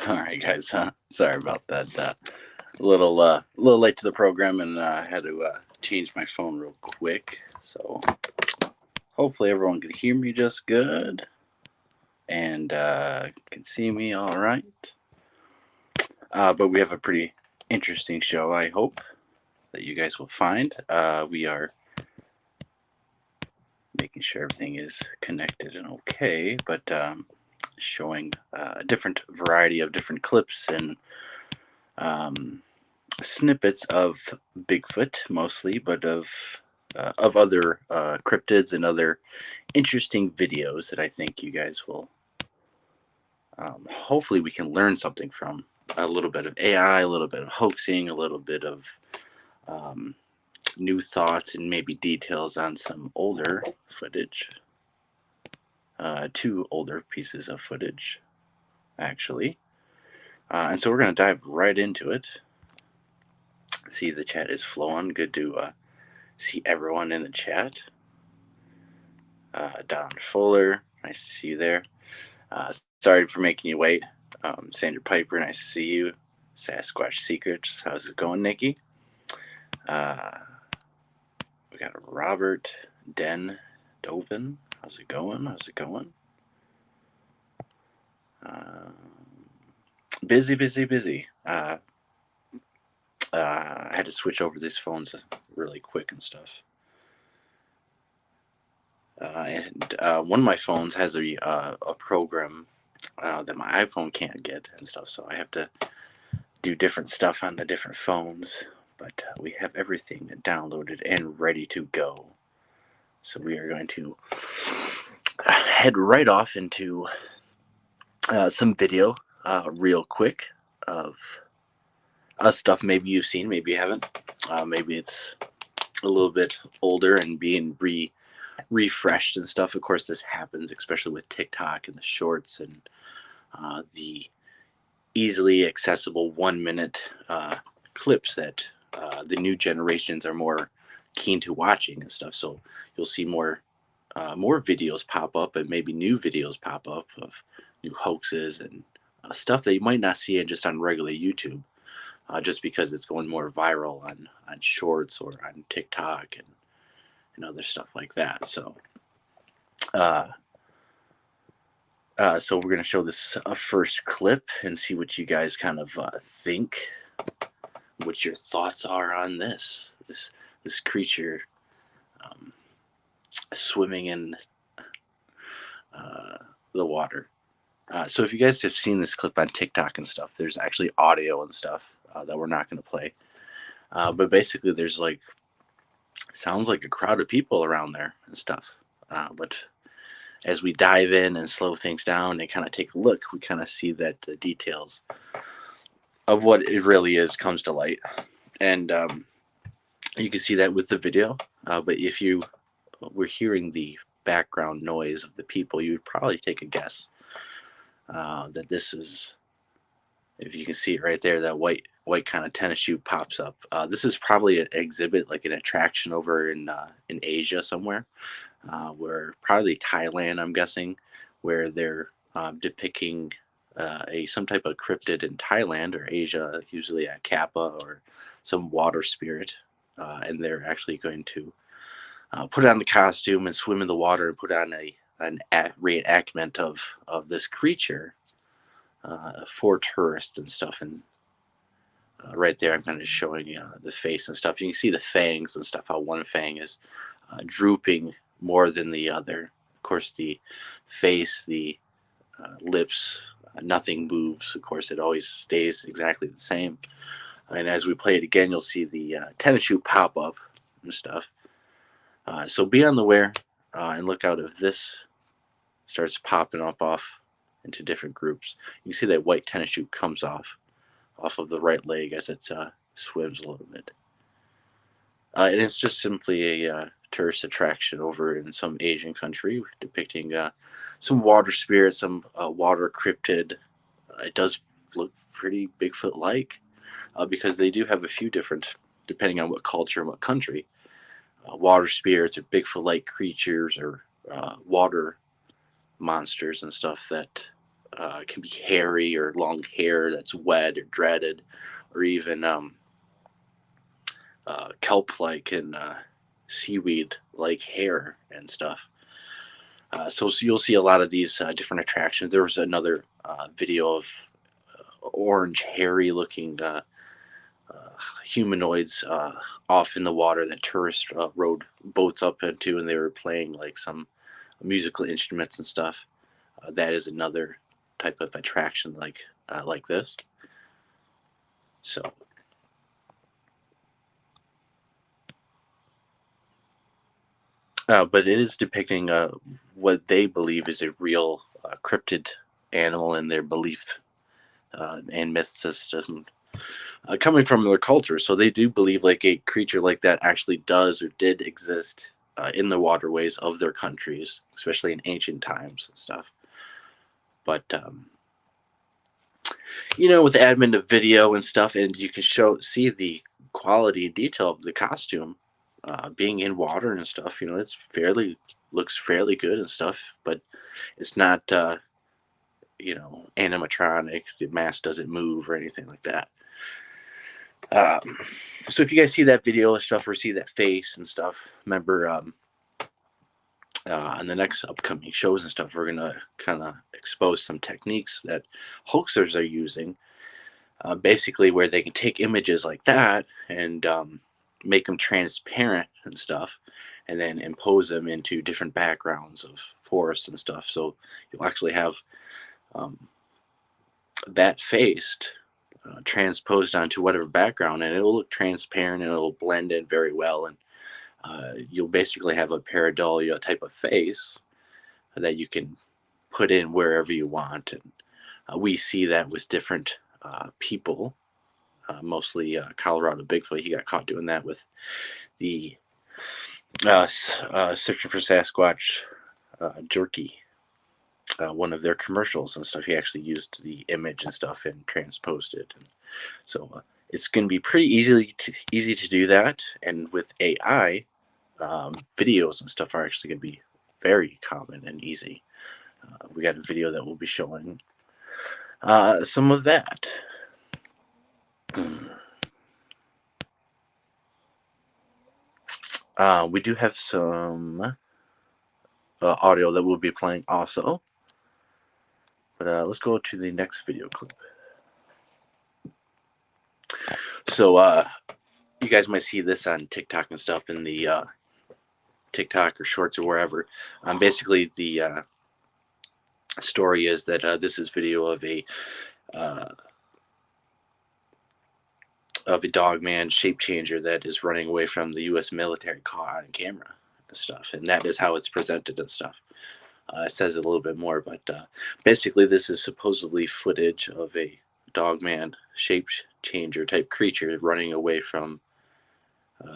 All right, guys. Sorry about that. A little late to the program, and I had to change my phone real quick. So hopefully everyone can hear me just good and can see me all right. But we have a pretty interesting show. I hope that you guys will find. We are making sure everything is connected and okay, but showing a different variety of different clips and snippets of Bigfoot mostly, but of other cryptids and other interesting videos that I think you guys will. Hopefully, we can learn something from a little bit of AI, a little bit of hoaxing, a little bit of um, new thoughts, and maybe details on some older footage. Two older pieces of footage, actually. And so we're going to dive right into it. See, the chat is flowing. Good to see everyone in the chat. Don Fuller, nice to see you there. Sorry for making you wait. Sandra Piper, nice to see you. Sasquatch Secrets, how's it going, Nikki? We got Robert Den Dovin, how's it going? Busy. I had to switch over these phones really quick and stuff. And one of my phones has a program that my iPhone can't get and stuff, so I have to do different stuff on the different phones. But we have everything downloaded and ready to go. So we are going to head right off into some video real quick of stuff maybe you've seen, maybe you haven't. Maybe it's a little bit older and being refreshed and stuff. Of course, this happens, especially with TikTok and the shorts and the easily accessible 1 minute clips that the new generations are more keen to watching and stuff. So you'll see more more videos pop up, and maybe new videos pop up of new hoaxes and stuff that you might not see just on regular YouTube, just because it's going more viral on Shorts or on TikTok and other stuff like that. Uh, so we're gonna show this first clip and see what you guys kind of think, what your thoughts are on this creature um, swimming in uh, the water. So if you guys have seen this clip on TikTok and stuff, there's actually audio and stuff that we're not going to play. But basically, there's like sounds like a crowd of people around there and stuff. But as we dive in and slow things down and kind of take a look, we kind of see that the details of what it really is comes to light, and you can see that with the video. But if you were hearing the background noise of the people, you would probably take a guess that this is, if you can see it right there, that white kind of tennis shoe pops up. This is probably an exhibit, like an attraction over in Asia somewhere, where probably Thailand, I'm guessing, where they're depicting a some type of cryptid in Thailand or Asia, usually a kappa or some water spirit, and they're actually going to put on the costume and swim in the water and put on an reenactment of this creature for tourists and stuff. And right there, I'm kind of showing the face and stuff. You can see the fangs and stuff. How one fang is drooping more than the other. Of course, the face, the lips, nothing moves. Of course, it always stays exactly the same. And as we play it again, you'll see the tennis shoe pop up and stuff. So be on the aware and look out if this starts popping up off into different groups. You can see that white tennis shoe comes off of the right leg as it swims a little bit. And it's just simply a tourist attraction over in some Asian country depicting some water spirits, some water cryptid. It does look pretty Bigfoot-like because they do have a few different, depending on what culture and what country, water spirits or Bigfoot-like creatures or water monsters and stuff that can be hairy or long hair that's wet or dreaded, or even kelp-like and seaweed-like hair and stuff. So you'll see a lot of these different attractions. There was another video of orange, hairy-looking humanoids off in the water that tourists rode boats up into, and they were playing like some musical instruments and stuff. That is another type of attraction like this. So but it is depicting what they believe is a real cryptid animal in their belief and myth system coming from their culture. So they do believe like a creature like that actually does or did exist in the waterways of their countries, especially in ancient times and stuff. But with the advent of video and stuff, and you can see the quality and detail of the costume being in water and stuff. It's looks fairly good and stuff, but it's not animatronic. The mask doesn't move or anything like that. So if you guys see that video and stuff or see that face and stuff, remember on the next upcoming shows and stuff, we're gonna kind of expose some techniques that hoaxers are using, basically where they can take images like that and make them transparent and stuff, and then impose them into different backgrounds of forests and stuff. So you'll actually have that faced transposed onto whatever background, and it'll look transparent and it'll blend in very well. And you'll basically have a pareidolia type of face that you can put in wherever you want. And we see that with different people, mostly Colorado Bigfoot. He got caught doing that with the Searching for Sasquatch jerky. One of their commercials and stuff. He actually used the image and stuff and transposed it. And so it's going to be pretty easy to do that. And with AI, videos and stuff are actually going to be very common and easy. We got a video that we'll be showing some of that. We do have some audio that we'll be playing also. But let's go to the next video clip. So you guys might see this on TikTok and stuff in the TikTok or Shorts or wherever. Basically, the story is that this is video of a dog man shape changer that is running away from the U.S. military caught on camera and stuff, and that is how it's presented and stuff. It says a little bit more, but basically this is supposedly footage of a dog man shape changer type creature running away from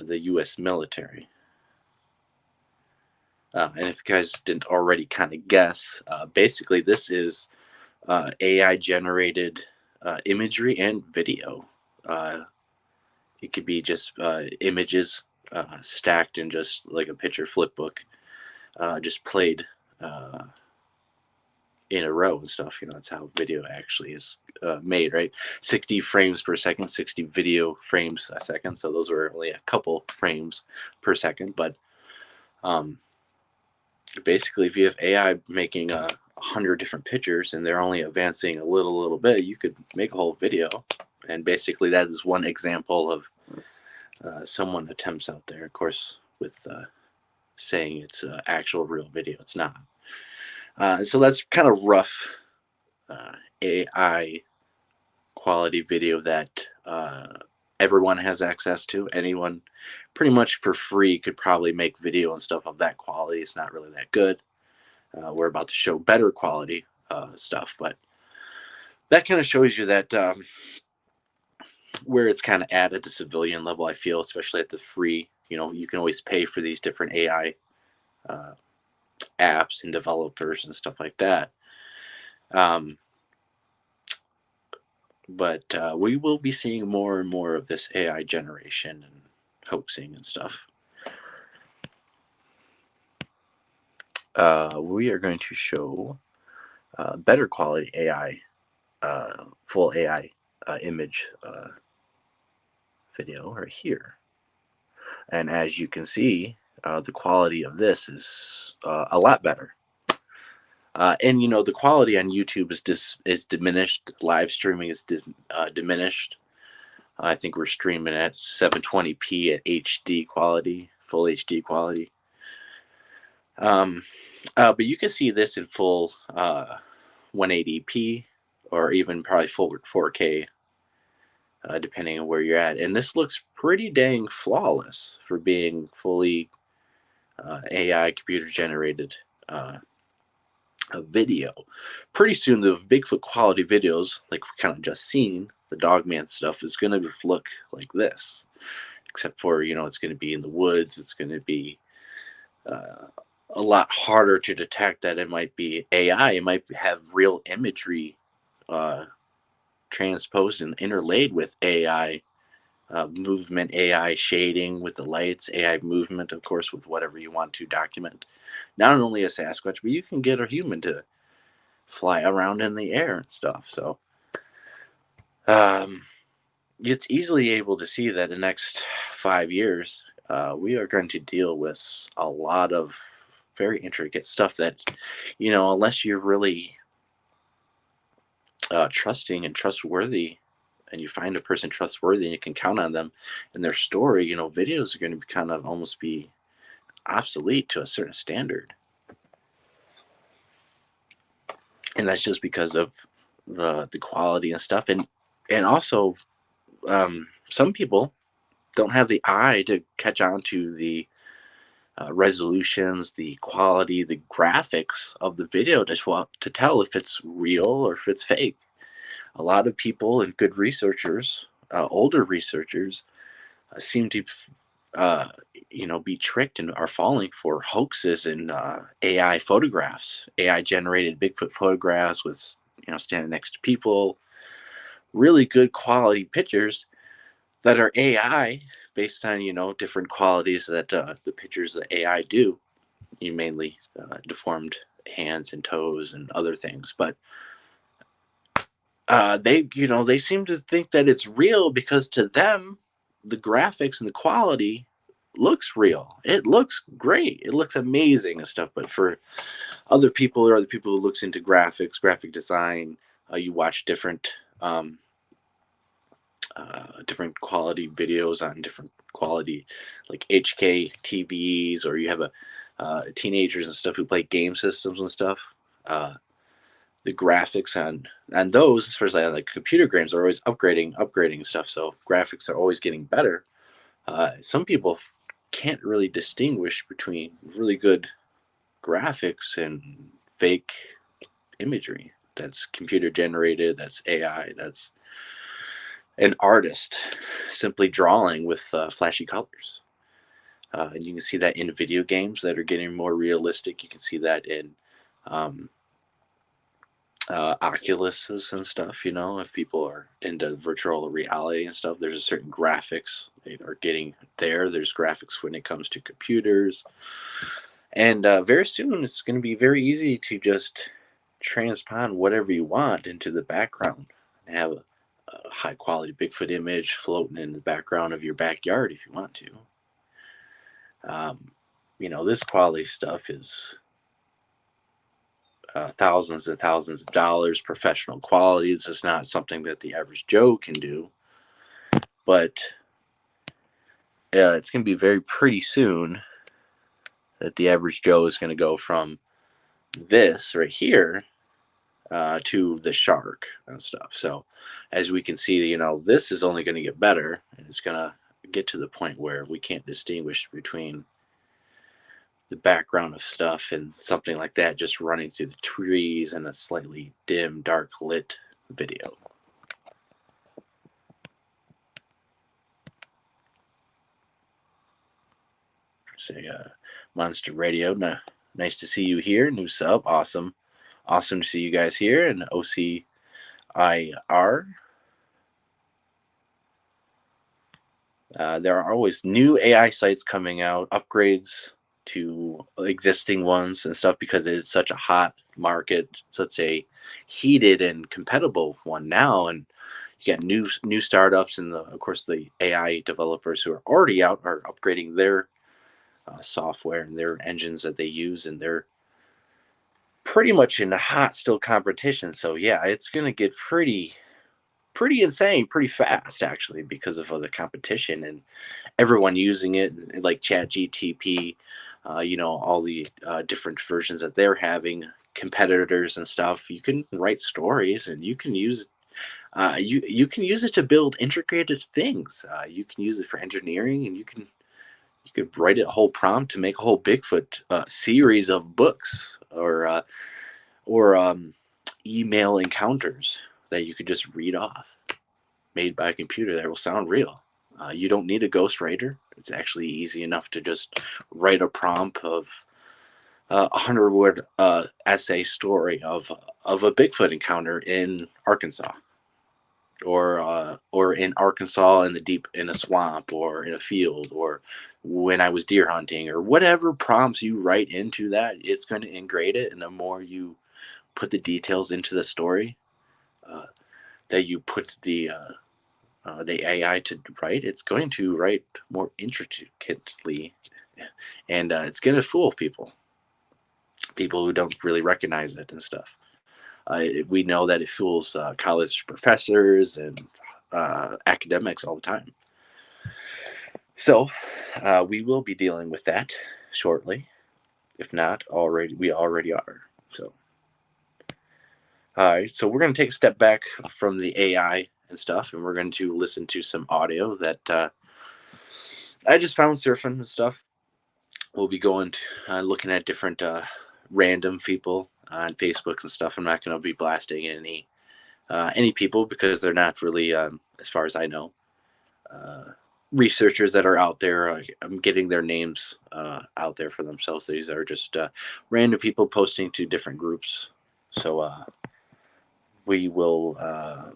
the U.S. military. And if you guys didn't already kind of guess, basically this is AI generated imagery and video. It could be just images stacked in just like a picture flip book, just played in a row and stuff. That's how video actually is made, right? 60 frames per second, 60 video frames a second. So those were only a couple frames per second. But basically, if you have AI making 100 different pictures and they're only advancing a little bit, you could make a whole video. And basically, that is one example of someone attempts out there. Of course, with saying it's actual real video, it's not. So that's kind of rough AI quality video that everyone has access to. Anyone pretty much for free could probably make video and stuff of that quality. It's not really that good. We're about to show better quality stuff, but that kind of shows you that where it's kind of at the civilian level, I feel, especially at the free. You can always pay for these different AI apps and developers and stuff like that. But we will be seeing more and more of this AI generation and hoaxing and stuff. We are going to show better quality AI, full AI image video right here. And as you can see, the quality of this is a lot better. And the quality on YouTube is diminished. Live streaming is diminished. I think we're streaming at 720p at HD quality, full HD quality. But you can see this in full 180p or even probably full 4K, depending on where you're at. And this looks pretty dang flawless for being fully AI computer generated video. Pretty soon, the Bigfoot quality videos, like we kind of just seen, the Dogman stuff, is going to look like this. Except for, it's going to be in the woods. It's going to be a lot harder to detect that it might be AI. It might have real imagery transposed and interlaid with AI movement, AI shading with the lights, AI movement, of course, with whatever you want to document. Not only a Sasquatch, but you can get a human to fly around in the air and stuff. So it's easily able to see that the next 5 years, we are going to deal with a lot of very intricate stuff that, unless you're really trusting and trustworthy, and you find a person trustworthy and you can count on them and their story, videos are going to kind of almost be obsolete to a certain standard. And that's just because of the quality and stuff. And also, some people don't have the eye to catch on to the resolutions, the quality, the graphics of the video to tell if it's real or if it's fake. A lot of people and good researchers, older researchers, seem to be tricked and are falling for hoaxes and AI photographs, AI generated Bigfoot photographs with standing next to people, really good quality pictures that are AI based on different qualities that the pictures that AI do. mainly deformed hands and toes and other things. But they seem to think that it's real because to them, the graphics and the quality looks real. It looks great. It looks amazing and stuff. But for other people or other people who looks into graphics, graphic design, you watch different quality videos on different quality like HK TVs, or you have a teenagers and stuff who play game systems and stuff. Uh, the graphics on those, especially on like computer games, are always upgrading stuff. So graphics are always getting better. Some people can't really distinguish between really good graphics and fake imagery. That's computer generated. That's AI. That's an artist simply drawing with flashy colors. And you can see that in video games that are getting more realistic. You can see that in um, Oculuses and stuff. If people are into virtual reality and stuff, there's a certain graphics they are getting there. There's graphics when it comes to computers, and very soon it's going to be very easy to just transpond whatever you want into the background and have a high quality Bigfoot image floating in the background of your backyard if you want to. This quality stuff is thousands and thousands of dollars, professional quality. It's just not something that the average Joe can do. But it's going to be very pretty soon that the average Joe is going to go from this right here to the shark and stuff. So as we can see, this is only going to get better, and it's going to get to the point where we can't distinguish between the background of stuff and something like that just running through the trees in a slightly dim, dark lit video. Say, Monster Radio, nice to see you here. New sub, awesome to see you guys here. And OCIR, there are always new AI sites coming out, upgrades to existing ones and stuff, because it's such a hot market, such a heated and compatible one now. And you got new startups, and of course the AI developers who are already out are upgrading their software and their engines that they use, and they're pretty much in a hot still competition. So yeah, it's gonna get pretty insane pretty fast, actually, because of the competition and everyone using it, like Chat GTP, all the different versions that they're having, competitors and stuff. You can write stories, and you can use you can use it to build intricate things. You can use it for engineering, and you could write a whole prompt to make a whole Bigfoot series of books, or email encounters that you could just read off, made by a computer that will sound real. You don't need a ghostwriter. It's actually easy enough to just write a prompt of a 100-word essay story of a Bigfoot encounter in Arkansas, or in Arkansas in a swamp, or in a field, or when I was deer hunting, or whatever prompts you write into that, it's going to integrate it. And the more you put the details into the story, uh, that you put the AI to write, it's going to write more intricately, and it's going to fool people who don't really recognize it and stuff. We know that it fools college professors and academics all the time. So we will be dealing with that shortly, if not already. We already are. So, all right. So we're going to take a step back from the AI and stuff, and we're going to listen to some audio that I just found surfing and stuff. We'll be going to, looking at different random people on Facebook and stuff. I'm not going to be blasting any people, because they're not really, as far as I know, researchers that are out there. I'm getting their names out there for themselves. These are just random people posting to different groups. So we will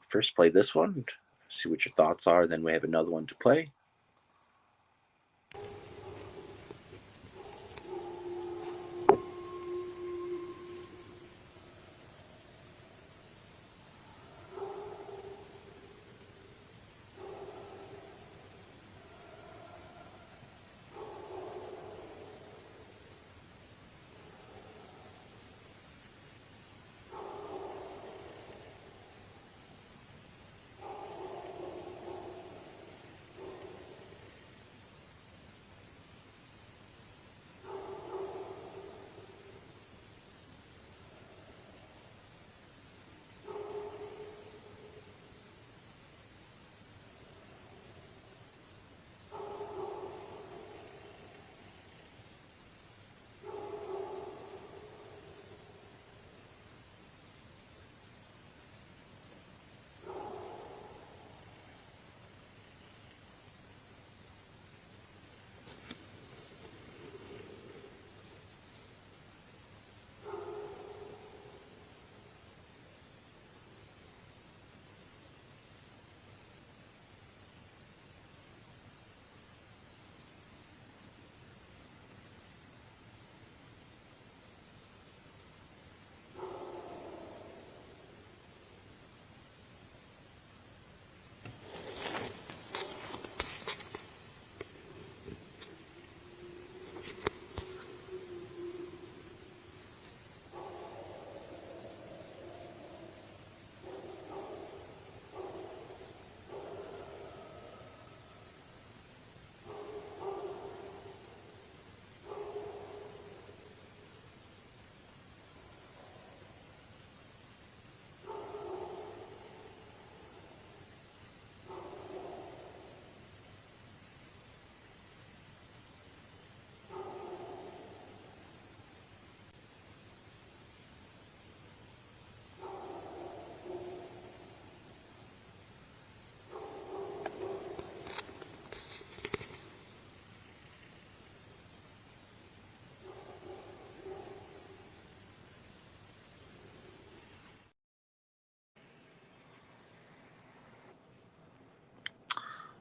first play this one, see what your thoughts are. Then we have another one to play.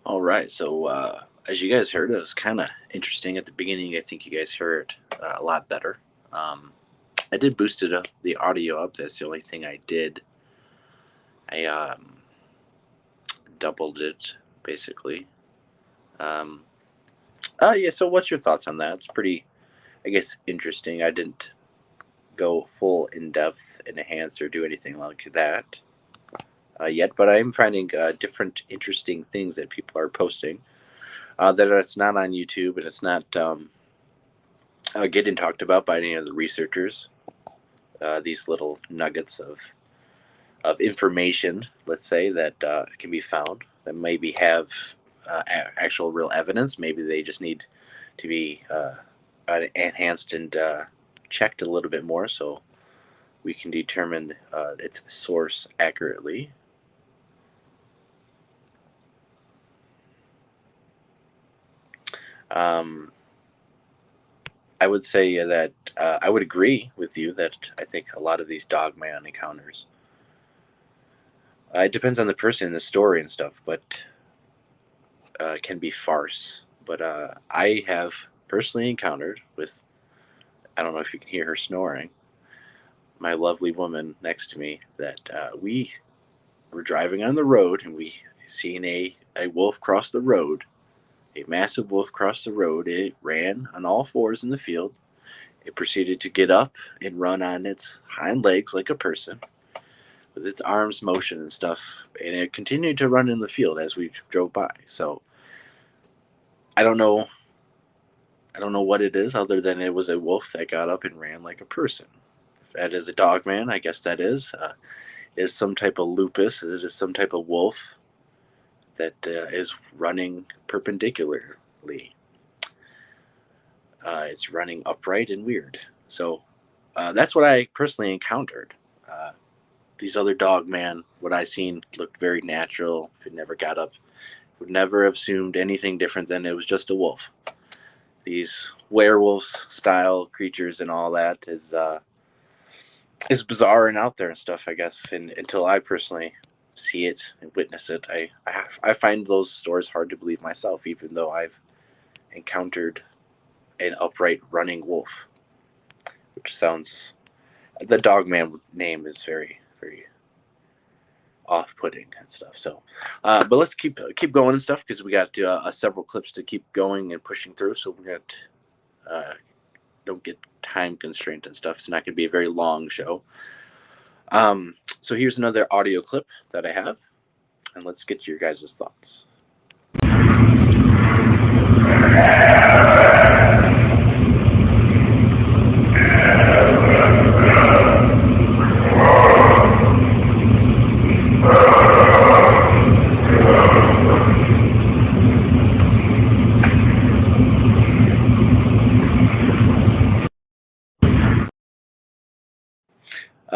All right. So, as you guys heard, it was kind of interesting at the beginning. I think you guys heard a lot better. Um, I did boost it up, the audio up. That's the only thing I did. I doubled it basically. Um, yeah. So, what's your thoughts on that? It's pretty, I guess, interesting. I didn't go full in depth, enhance, or do anything like that yet, but I'm finding different interesting things that people are posting. That it's not on YouTube and it's not getting talked about by any of the researchers. These little nuggets of information, let's say, that can be found that maybe have actual real evidence. Maybe they just need to be enhanced and checked a little bit more so we can determine its source accurately. Um, I would say that I would agree with you that I think a lot of these dogman encounters. It depends on the person, the story, and stuff, but can be farce. But I have personally encountered with, I don't know if you can hear her snoring, my lovely woman next to me, that we were driving on the road and we seen a wolf cross the road, a massive wolf cross the road. It ran on all fours in the field. It proceeded to get up and run on its hind legs like a person with its arms motion and stuff, and it continued to run in the field as we drove by. So I don't know. I don't know what it is other than it was a wolf that got up and ran like a person. If that is a dog man, I guess that is some type of lupus. It is some type of wolf that is running perpendicularly. It's running upright and weird. So that's what I personally encountered. Uh, these other dog man, what I seen looked very natural. If it never got up, would never have assumed anything different than it was just a wolf. These werewolves style creatures and all that is bizarre and out there and stuff, I guess. And until I personally see it and witness it, I find those stories hard to believe myself, even though I've encountered an upright running wolf, which sounds, the dogman name is very very off-putting and stuff. So, but let's keep going and stuff because we got several clips to keep going and pushing through. So we're gonna don't get time constraint and stuff. It's not gonna be a very long show. So here's another audio clip that I have, and let's get your guys' thoughts.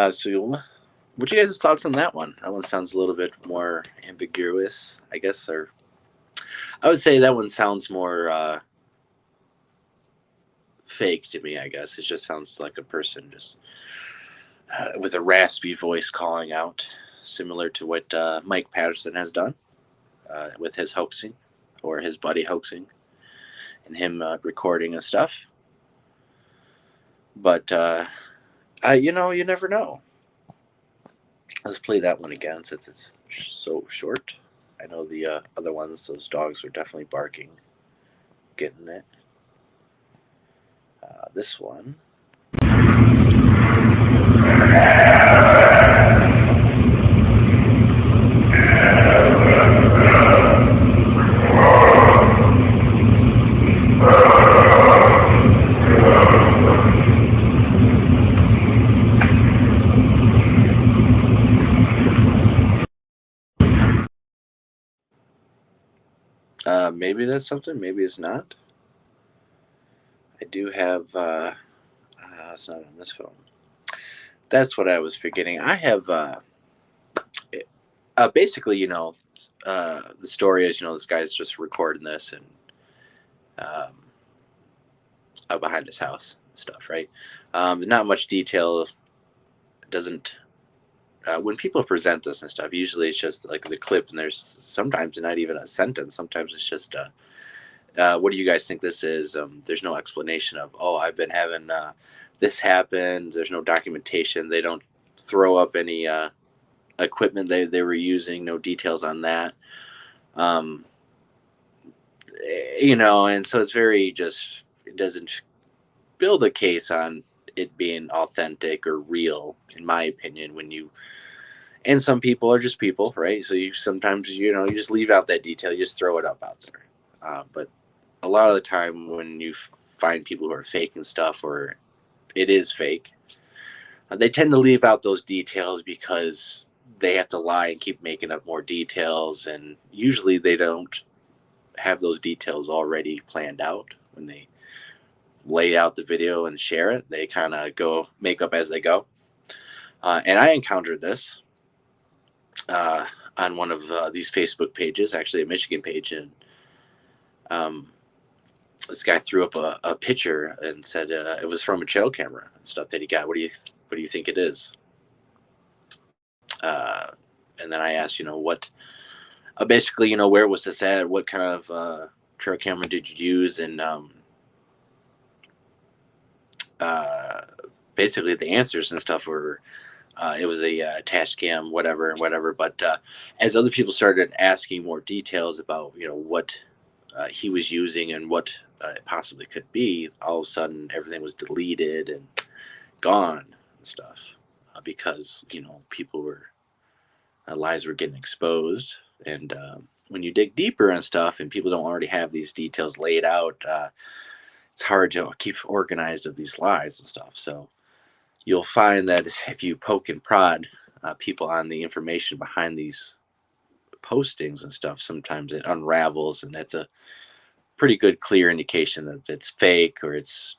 So, what you guys' thoughts on that one? That one sounds a little bit more ambiguous, I guess, or I would say that one sounds more fake to me. I guess it just sounds like a person just with a raspy voice calling out, similar to what Mike Patterson has done with his hoaxing or his buddy hoaxing and him recording and stuff. But you never know. Let's play that one again since it's so short. I know the other ones; those dogs were definitely barking, getting it. This one. Maybe that's something. Maybe it's not. I do have. It's not on this phone. That's what I was forgetting. I have. Basically, the story is, this guy's just recording this and um, out behind his house and stuff, right? Not much detail. It doesn't when people present this and stuff, usually it's just like the clip, and there's sometimes not even a sentence. Sometimes it's just, what do you guys think this is? There's no explanation of, oh, I've been having this happen. There's no documentation. They don't throw up any equipment they were using, no details on that. Um, and so it's very just, it doesn't build a case on it being authentic or real, in my opinion, and some people are just people, right? So you sometimes, you just leave out that detail, you just throw it up out there. But a lot of the time when you find people who are faking stuff, or it is fake, they tend to leave out those details because they have to lie and keep making up more details. And usually they don't have those details already planned out when they lay out the video and share it. They kind of go make up as they go. And I encountered this uh, on one of these Facebook pages, actually a Michigan page, and um, this guy threw up a picture and said it was from a trail camera and stuff that he got. What do you think it is? Uh, and then I asked, what, basically, where was this at? What kind of trail camera did you use? And uh, basically, the answers and stuff were, it was a attached cam, whatever, whatever. But as other people started asking more details about, what he was using and what it possibly could be, all of a sudden everything was deleted and gone and stuff, because people were lies were getting exposed. And when you dig deeper and stuff, and people don't already have these details laid out, it's hard to keep organized of these lies and stuff. So you'll find that if you poke and prod people on the information behind these postings and stuff, sometimes it unravels, and that's a pretty good clear indication that it's fake, or it's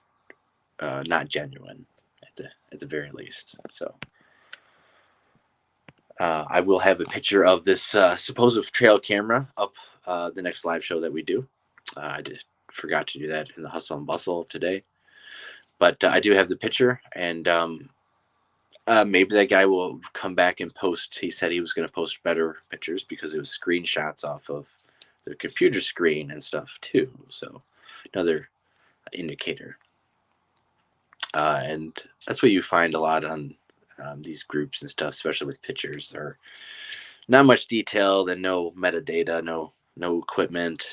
not genuine at the very least. So I will have a picture of this supposed trail camera up the next live show that we do. Forgot to do that in the hustle and bustle today, but I do have the picture. And maybe that guy will come back and post. He said he was going to post better pictures because it was screenshots off of the computer screen and stuff too. So another indicator. And that's what you find a lot on these groups and stuff, especially with pictures. There not much detail, and no metadata, no equipment,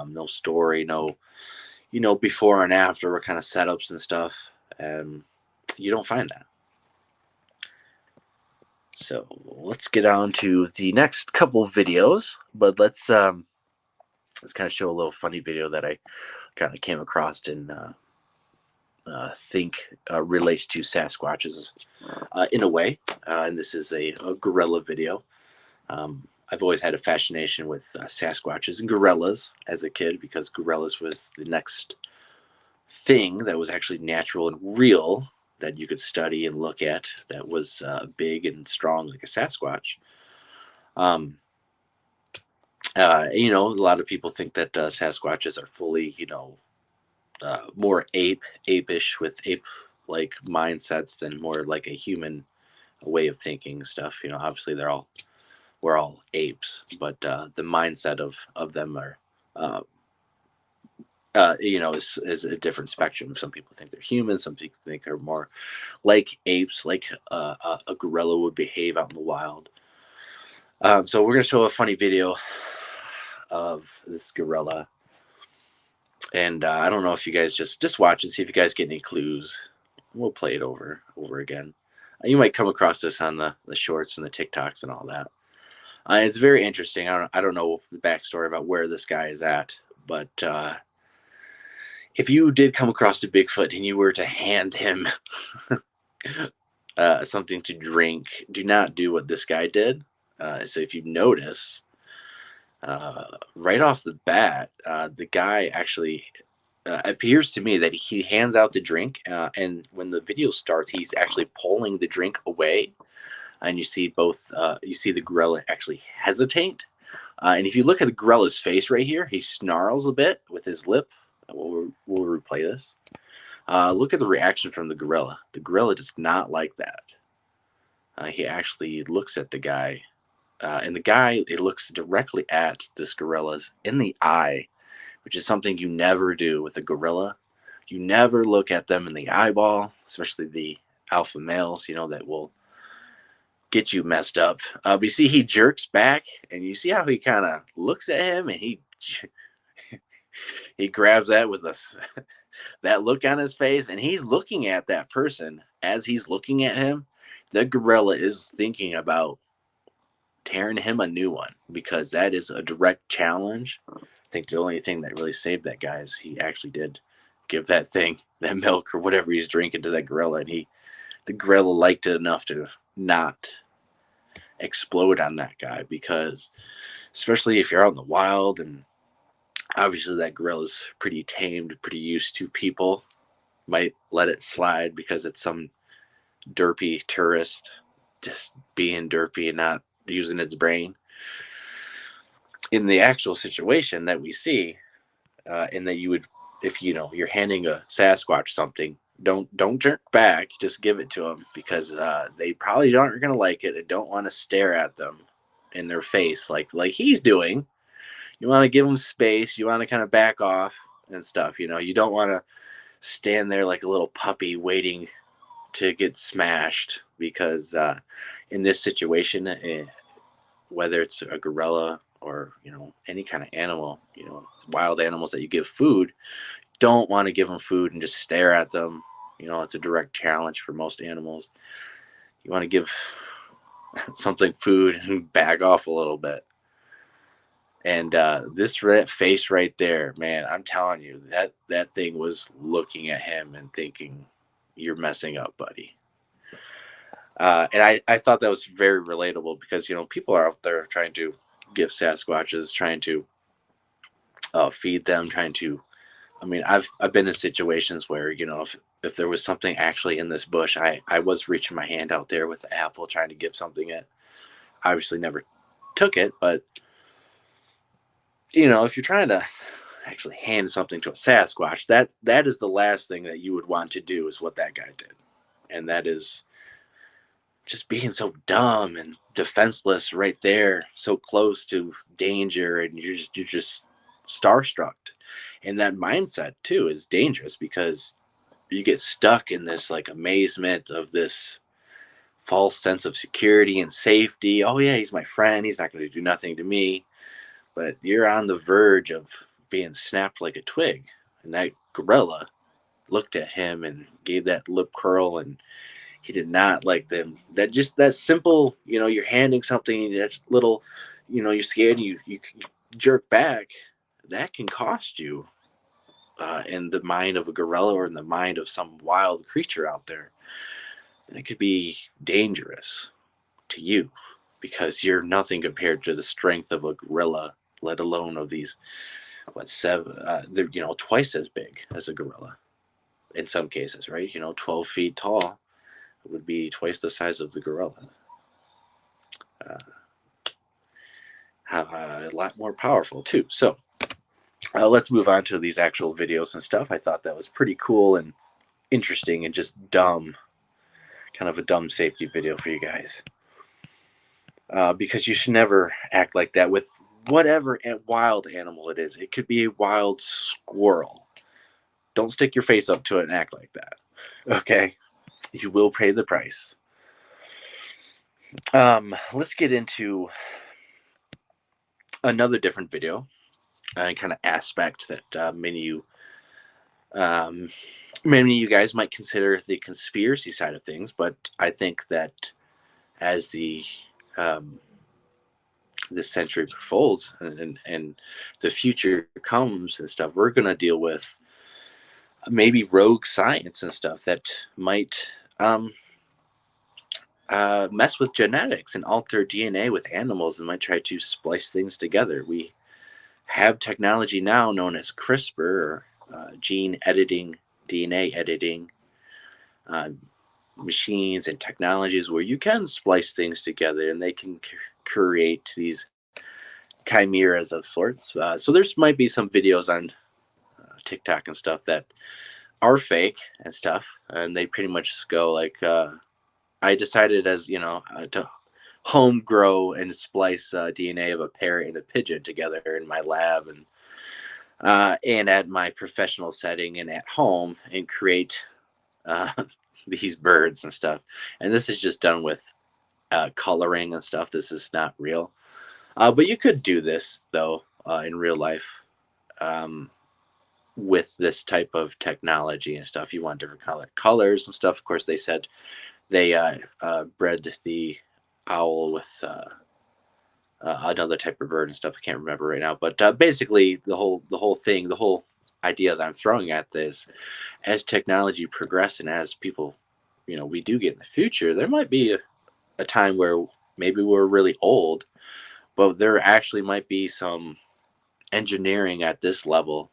no story, no before and after, what kind of setups and stuff. You don't find that. So let's get on to the next couple videos, but let's kind of show a little funny video that I kind of came across and think relates to Sasquatches in a way. And this is a gorilla video. I've always had a fascination with Sasquatches and gorillas as a kid, because gorillas was the next thing that was actually natural and real that you could study and look at, that was big and strong like a Sasquatch. A lot of people think that Sasquatches are fully, more apish, with ape-like mindsets than more like a human way of thinking stuff. Obviously we're all apes, but the mindset of them are, is a different spectrum. Some people think they're human. Some people think they're more like apes, like a gorilla would behave out in the wild. So we're gonna show a funny video of this gorilla, and I don't know if you guys just watch and see if you guys get any clues. We'll play it over again. You might come across this on the shorts and the TikToks and all that. It's very interesting. I don't know the backstory about where this guy is at, but if you did come across a Bigfoot and you were to hand him something to drink, do not do what this guy did. So if you notice, right off the bat, the guy actually appears to me that he hands out the drink, and when the video starts, he's actually pulling the drink away, and you see the gorilla actually hesitate. And if you look at the gorilla's face right here, he snarls a bit with his lip. We'll replay this. Look at the reaction from the gorilla. The gorilla does not like that. he actually looks at the guy, and the guy, it looks directly at this gorilla's in the eye, which is something you never do with a gorilla. You never look at them in the eyeball, especially the alpha males, that will get you messed up. But you see, he jerks back, and you see how he kind of looks at him, and he grabs that with us, that look on his face, and he's looking at that person as he's looking at him. The gorilla is thinking about tearing him a new one because that is a direct challenge. I think the only thing that really saved that guy is he actually did give that milk or whatever he's drinking to that gorilla, and the gorilla liked it enough to not explode on that guy, because especially if you're out in the wild, and obviously that gorilla's pretty tamed, pretty used to people, might let it slide because it's some derpy tourist just being derpy and not using its brain. In the actual situation that we see, and that you would, if you're handing a Sasquatch something, don't jerk back, just give it to them, because they probably aren't going to like it and don't want to stare at them in their face like he's doing. You want to give them space, you want to kind of back off and stuff. You don't want to stand there like a little puppy waiting to get smashed, because in this situation, whether it's a gorilla or any kind of animal, wild animals that you give food, don't want to give them food and just stare at them. It's a direct challenge for most animals. You want to give something food and back off a little bit. And this face right there, man, I'm telling you, that thing was looking at him and thinking, you're messing up, buddy. And I thought that was very relatable, because people are out there trying to give Sasquatches, trying to feed them, trying to. I mean, I've been in situations where if there was something actually in this bush, I was reaching my hand out there with the apple trying to give something it. Obviously, never took it, but if you're trying to actually hand something to a Sasquatch, that is the last thing that you would want to do, is what that guy did, and that is just being so dumb and defenseless right there, so close to danger, and you're just starstruck. And that mindset too is dangerous, because you get stuck in this like amazement of this false sense of security and safety. Oh yeah, he's my friend, he's not going to do nothing to me. But you're on the verge of being snapped like a twig. And that gorilla looked at him and gave that lip curl, and he did not like them. That simple, you're handing something that's little, you're scared, and you jerk back. That can cost you, in the mind of a gorilla or in the mind of some wild creature out there. And it could be dangerous to you, because you're nothing compared to the strength of a gorilla, let alone of these, they're, twice as big as a gorilla in some cases, right? 12 feet tall would be twice the size of the gorilla. A lot more powerful too. So let's move on to these actual videos and stuff. I thought that was pretty cool and interesting, and just dumb, kind of a dumb safety video for you guys. Because you should never act like that with whatever wild animal it is. It could be a wild squirrel. Don't stick your face up to it and act like that. Okay? You will pay the price. Let's get into another different video, kind of aspect that many of you guys might consider the conspiracy side of things, but I think that as this century unfolds and the future comes and stuff, we're going to deal with maybe rogue science and stuff that might mess with genetics and alter DNA with animals, and might try to splice things together. We have technology now known as CRISPR, or gene editing, DNA editing, machines and technologies where you can splice things together, and they can create these chimeras of sorts. So there's might be some videos on TikTok and stuff that are fake and stuff, and they pretty much go like, I decided, as you know, to home grow and splice DNA of a parrot and a pigeon together in my lab, and at my professional setting and at home, and create uh, these birds and stuff. And this is just done with coloring and stuff. This is not real. But you could do this though in real life, um, with this type of technology and stuff. You want different colors and stuff. Of course, they said they bred the owl with another type of bird and stuff. I can't remember right now, but basically the whole idea that I'm throwing at this, as technology progresses and as people, we do get in the future, there might be a time where maybe we're really old, but there actually might be some engineering at this level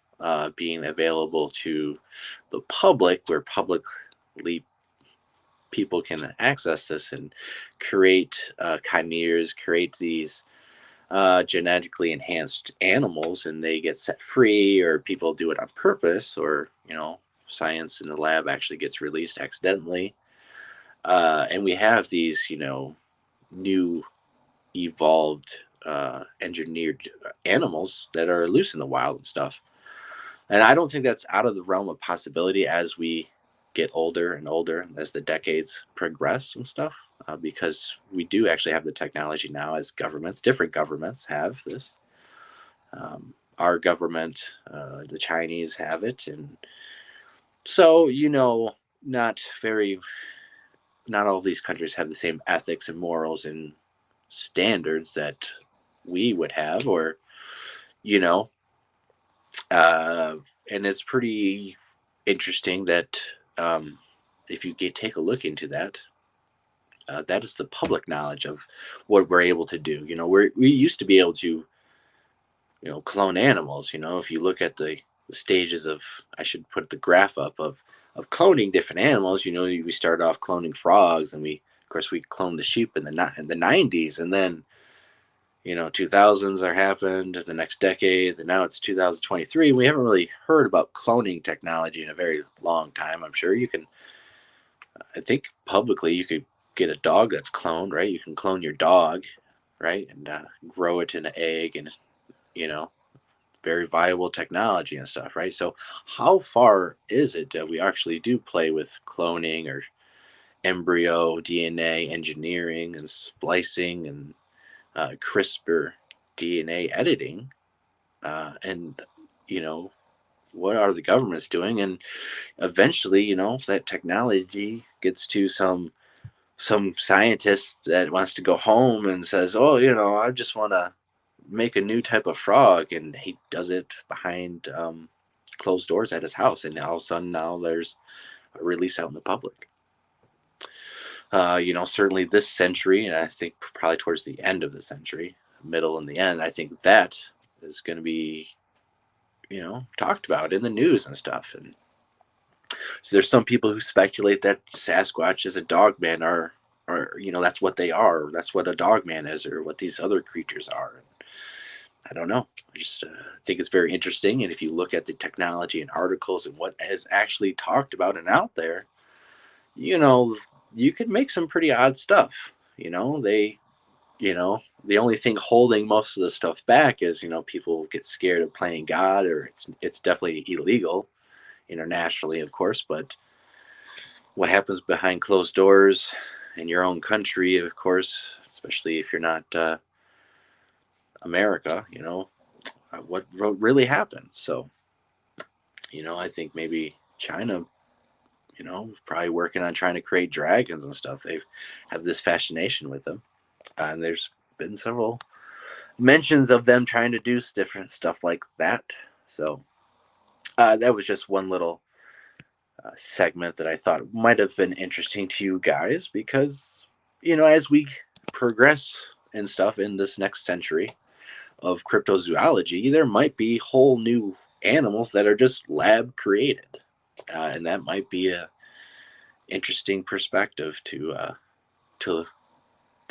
being available to the public, where publicly people can access this and create chimeras, create these genetically enhanced animals, and they get set free, or people do it on purpose, or science in the lab actually gets released accidentally, and we have these new evolved engineered animals that are loose in the wild and stuff. And I don't think that's out of the realm of possibility as we get older and older, as the decades progress and stuff, because we do actually have the technology now, as different governments have this. Our government, the Chinese have it. And so, not very, not all of these countries have the same ethics and morals and standards that we would have, or, you know, uh, and it's pretty interesting that, um, if you take a look into that, that is the public knowledge of what we're able to do. We used to be able to, clone animals. If you look at the stages of, I should put the graph up of cloning different animals. We started off cloning frogs, and of course, we cloned the sheep in the 90s, and then 2000s are happened the next decade, and now it's 2023. We haven't really heard about cloning technology in a very long time. I'm sure you can, I think publicly you could get a dog that's cloned, right? You can clone your dog, right? And grow it in an egg, and you know very viable technology and stuff, right? So how far is it that we actually do play with cloning, or embryo DNA engineering and splicing, and CRISPR DNA editing, and you know what are the governments doing? And eventually, that technology gets to some scientist that wants to go home and says, "Oh, I just want to make a new type of frog," and he does it behind closed doors at his house, and all of a sudden now there's a release out in the public. Certainly this century, and I think probably towards the end of the century, middle and the end, I think that is going to be talked about in the news and stuff. And so there's some people who speculate that Sasquatch is a dog man, or that's what they are. That's what a dog man is, or what these other creatures are. I don't know. I just think it's very interesting. And if you look at the technology and articles and what is actually talked about and out there, you know, you could make some pretty odd stuff. The only thing holding most of the stuff back is, people get scared of playing God, or it's definitely illegal internationally, of course. But what happens behind closed doors in your own country, of course, especially if you're not America, what really happens. So, I think maybe China, is probably working on trying to create dragons and stuff. They have this fascination with them. And there's been several mentions of them trying to do different stuff like that. So that was just one little segment that I thought might have been interesting to you guys, because, as we progress and stuff in this next century of cryptozoology, there might be whole new animals that are just lab created. And that might be a interesting perspective to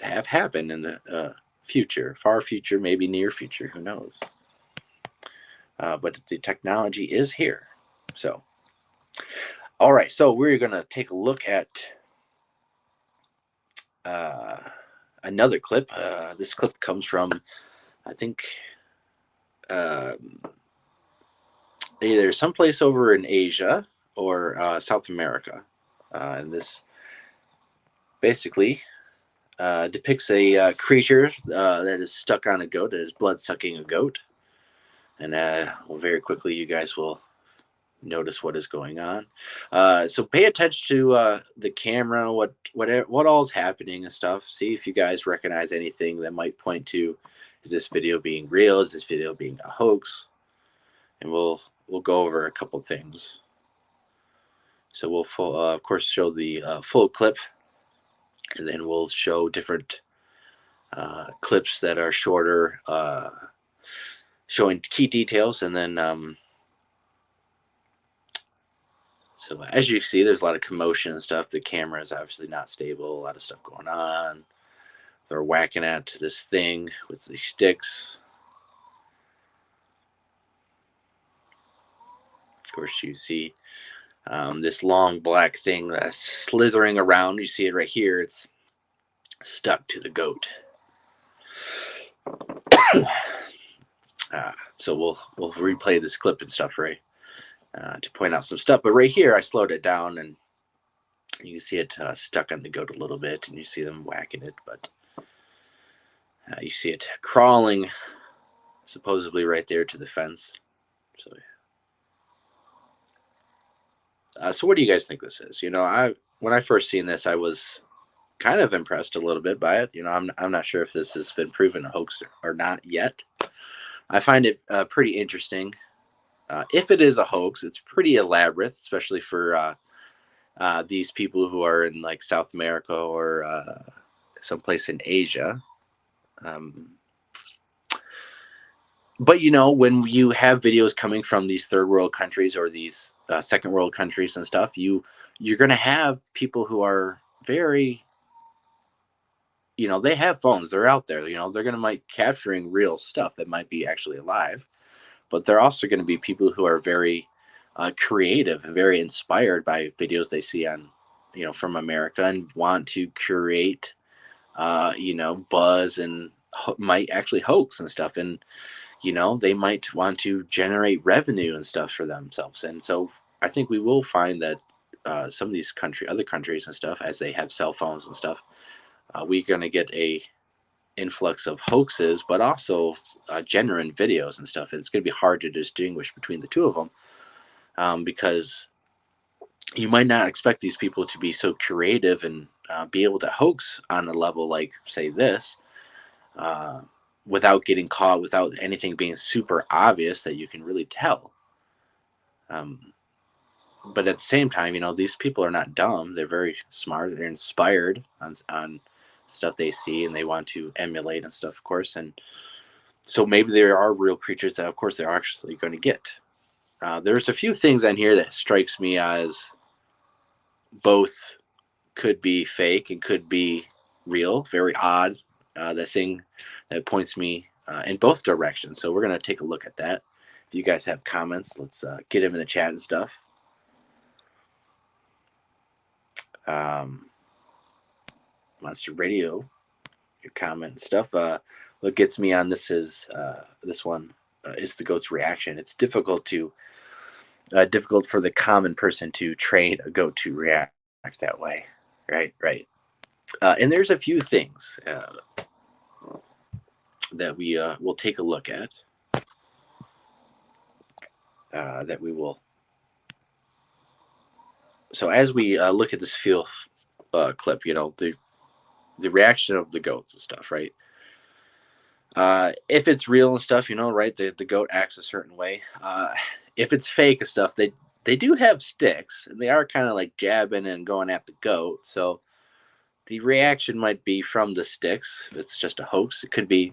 have happen in the future, far future, maybe near future, who knows. But the technology is here. So, all right, so we're going to take a look at another clip. This clip comes from, I think, either someplace over in Asia or South America. And this basically depicts a creature that is stuck on a goat, that is blood sucking a goat. And well, very quickly, you guys will notice what is going on. So pay attention to the camera, what all is happening and stuff. See if you guys recognize anything that might point to, is this video being real? Is this video being a hoax? And we'll go over a couple things. So we'll of course show the full clip, and then we'll show different clips that are shorter, showing key details, and then so as you see, there's a lot of commotion and stuff. The camera is obviously not stable. A lot of stuff going on. They're whacking at this thing with these sticks. Of course, you see this long black thing that's slithering around. You see it right here. It's stuck to the goat. So we'll replay this clip and stuff, right, to point out some stuff. But right here, I slowed it down, and you can see it stuck on the goat a little bit, and you see them whacking it. But you see it crawling, supposedly right there to the fence. So what do you guys think this is? When I first seen this, I was kind of impressed a little bit by it. I'm not sure if this has been proven a hoax or not yet. I find it pretty interesting. If it is a hoax, it's pretty elaborate, especially for these people who are in like South America or someplace in Asia. But when you have videos coming from these third world countries or these second world countries and stuff, you're going to have people who are very, they have phones, they're out there, they're going to might capturing real stuff that might be actually alive. But they're also going to be people who are very creative and very inspired by videos they see on, from America, and want to create, buzz, and might actually hoax and stuff. And, they might want to generate revenue and stuff for themselves. And so I think we will find that some of these other countries and stuff, as they have cell phones and stuff, we're going to get a influx of hoaxes, but also genuine videos and stuff. And it's going to be hard to distinguish between the two of them, because you might not expect these people to be so creative and be able to hoax on a level like, say, this, without getting caught, without anything being super obvious that you can really tell. But at the same time, these people are not dumb. They're very smart. They're inspired on stuff they see, and they want to emulate and stuff, of course. And so maybe there are real creatures that, of course, they're actually going to get. There's a few things on here that strikes me as both could be fake and could be real. Very odd. The thing that points me in both directions. So we're going to take a look at that. If you guys have comments, let's get them in the chat and stuff. Monster Radio, your comment and stuff. What gets me on this is this one is the goat's reaction. It's difficult for the common person to train a goat to react that way. Right. And there's a few things that we will take a look at, that we will. So as we look at this clip, the reaction of the goats and stuff, right? If it's real and stuff, right, the goat acts a certain way. If it's fake and stuff, they do have sticks, and they are kind of like jabbing and going at the goat. So the reaction might be from the sticks. If it's just a hoax, it could be.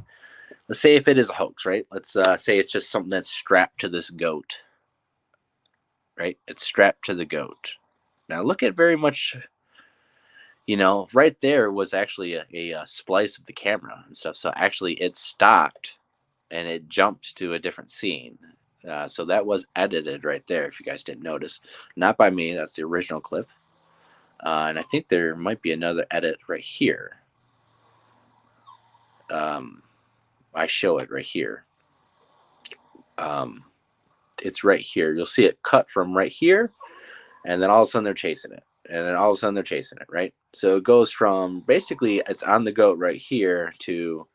Let's say if it is a hoax, right? Let's say it's just something that's strapped to this goat, right? It's strapped to the goat. Now look at very much, right there was actually a splice of the camera and stuff. So actually it stopped and it jumped to a different scene. So that was edited right there, if you guys didn't notice. Not by me, that's the original clip. And I think there might be another edit right here. I show it right here. Um, it's right here. You'll see it cut from right here, and then all of a sudden they're chasing it, and then all of a sudden they're chasing it, right? So it goes from basically it's on the goat right here to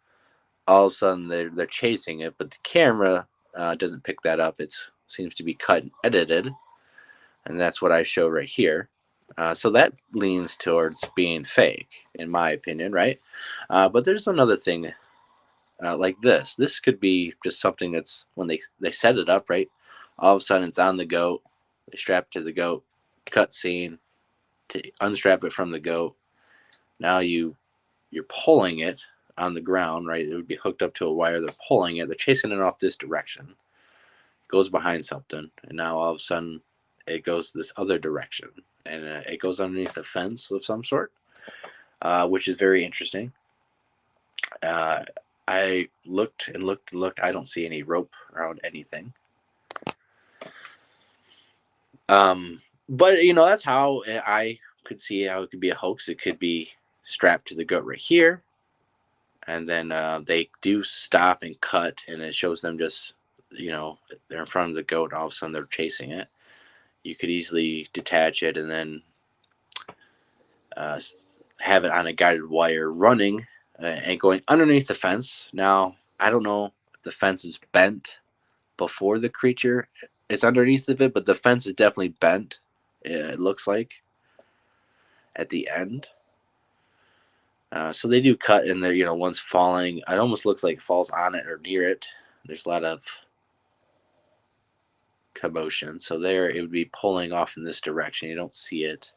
all of a sudden they're chasing it, but the camera doesn't pick that up. It seems to be cut and edited, and that's what I show right here. So that leans towards being fake, in my opinion, right? But there's another thing like this. This could be just something that's when they set it up, right? All of a sudden it's on the goat. They strap it to the goat. Cut scene to unstrap it from the goat. Now you're pulling it on the ground, right? It would be hooked up to a wire. They're pulling it. They're chasing it off this direction. It goes behind something, and now all of a sudden it goes this other direction, and it goes underneath a fence of some sort, which is very interesting. I looked and looked and looked. I don't see any rope around anything. But that's how I could see how it could be a hoax. It could be strapped to the goat right here, and then they do stop and cut, and it shows them just they're in front of the goat. And all of a sudden they're chasing it. You could easily detach it and then uh, have it on a guided wire running and going underneath the fence. Now I don't know if the fence is bent before the creature is underneath of it, but the fence is definitely bent. It looks like at the end. So they do cut, and they're one's falling. It almost looks like it falls on it or near it. There's a lot of commotion. So there, it would be pulling off in this direction. You don't see it.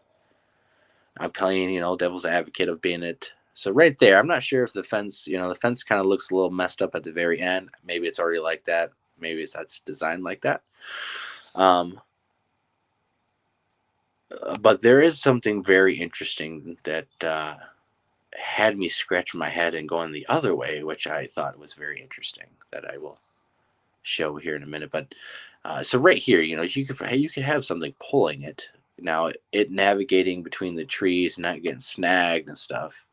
I'm playing, devil's advocate of being it. So right there, I'm not sure if the fence, the fence kind of looks a little messed up at the very end. Maybe it's already like that. Maybe that's designed like that. But there is something very interesting that had me scratching my head and going the other way, which I thought was very interesting. That I will show here in a minute. But so right here, you could have something pulling it. Now it navigating between the trees, not getting snagged and stuff.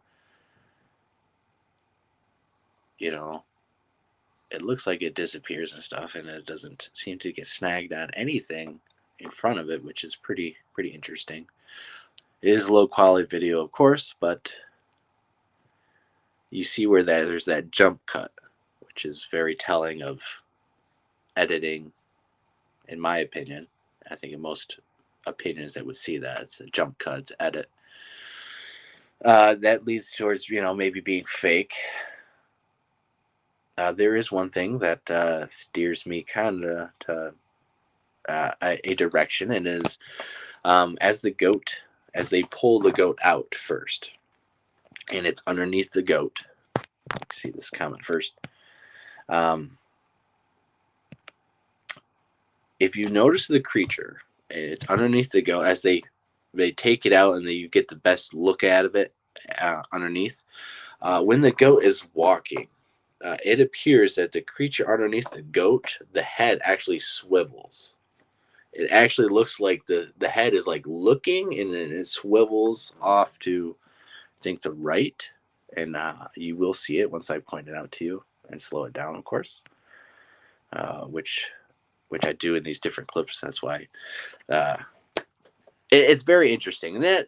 It looks like it disappears and stuff, and it doesn't seem to get snagged on anything in front of it, which is pretty interesting. It is low quality video, of course, but you see where there's that jump cut, which is very telling of editing, in my opinion. I think in most opinions that would see that it's a jump cut, it's edit. That leads towards maybe being fake. There is one thing that steers me kind of to a direction, and is as they pull the goat out first, and it's underneath the goat. See this comment first. If you notice the creature, and it's underneath the goat, as they take it out and you get the best look out of it underneath. When the goat is walking, it appears that the creature underneath the goat, the head actually swivels. It actually looks like the head is like looking, and then it swivels off to, I think, the right. And you will see it once I point it out to you and slow it down, of course, which I do in these different clips. That's why it's very interesting. And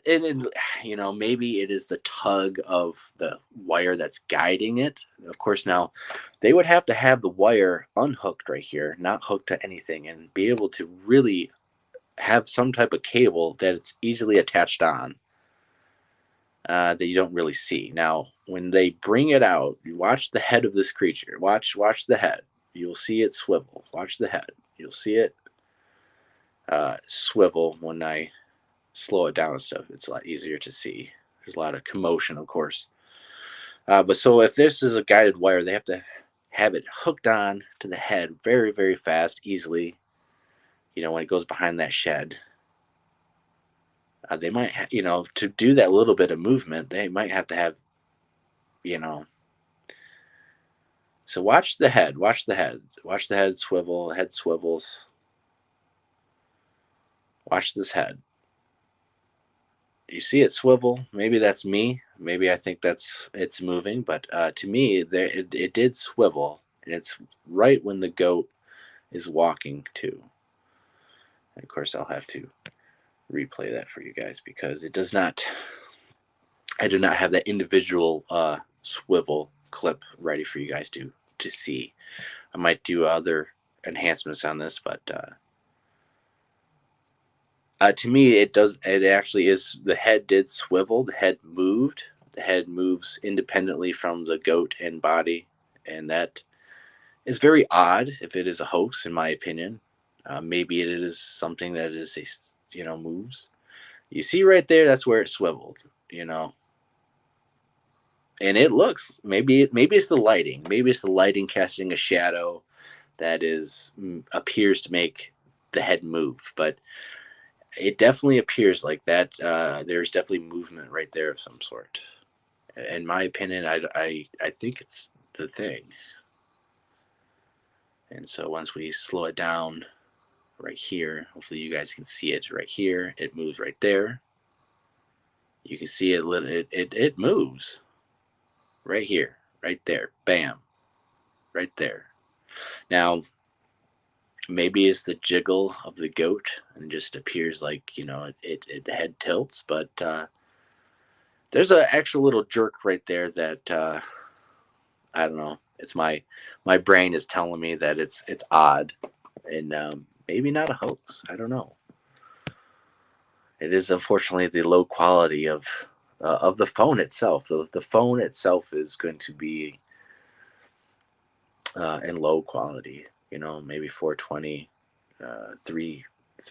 maybe it is the tug of the wire that's guiding it. Of course, now they would have to have the wire unhooked right here, not hooked to anything, and be able to really have some type of cable that it's easily attached on, that you don't really see. Now, when they bring it out, you watch the head of this creature. Watch the head. You'll see it swivel. Watch the head. You'll see it swivel. When I slow it down and stuff, it's a lot easier to see. There's a lot of commotion, of course. But so if this is a guided wire, they have to have it hooked on to the head very, very fast, easily. When it goes behind that shed. They might, to do that little bit of movement, they might have to have, So watch the head. Watch the head. Watch the head swivel. Head swivels. Watch this head. You see it swivel? Maybe that's me, Maybe I think it's moving, but to me, it did swivel, and it's right when the goat is walking too. And of course, I'll have to replay that for you guys because it does not. I do not have that individual swivel clip ready for you guys to see. I might do other enhancements on this, but to me, it does. It actually is. The head did swivel. The head moved. The head moves independently from the goat and body, and that is very odd. If it is a hoax, in my opinion, maybe it is something that is moves. You see right there. That's where it swiveled. You know, and it looks maybe it's the lighting. Maybe it's the lighting casting a shadow that appears to make the head move, but it definitely appears like that. There's definitely movement right there of some sort. In my opinion, I think it's the thing. And so once we slow it down right here, hopefully you guys can see it right here. It moves right there. You can see it moves right here, right there. Bam, right there. Now, maybe it's the jiggle of the goat and it just appears like, the head tilts, but there's an actual little jerk right there that I don't know. It's my brain is telling me that it's odd and maybe not a hoax. I don't know. It is unfortunately the low quality of the phone itself. The phone itself is going to be in low quality. Maybe 420, three,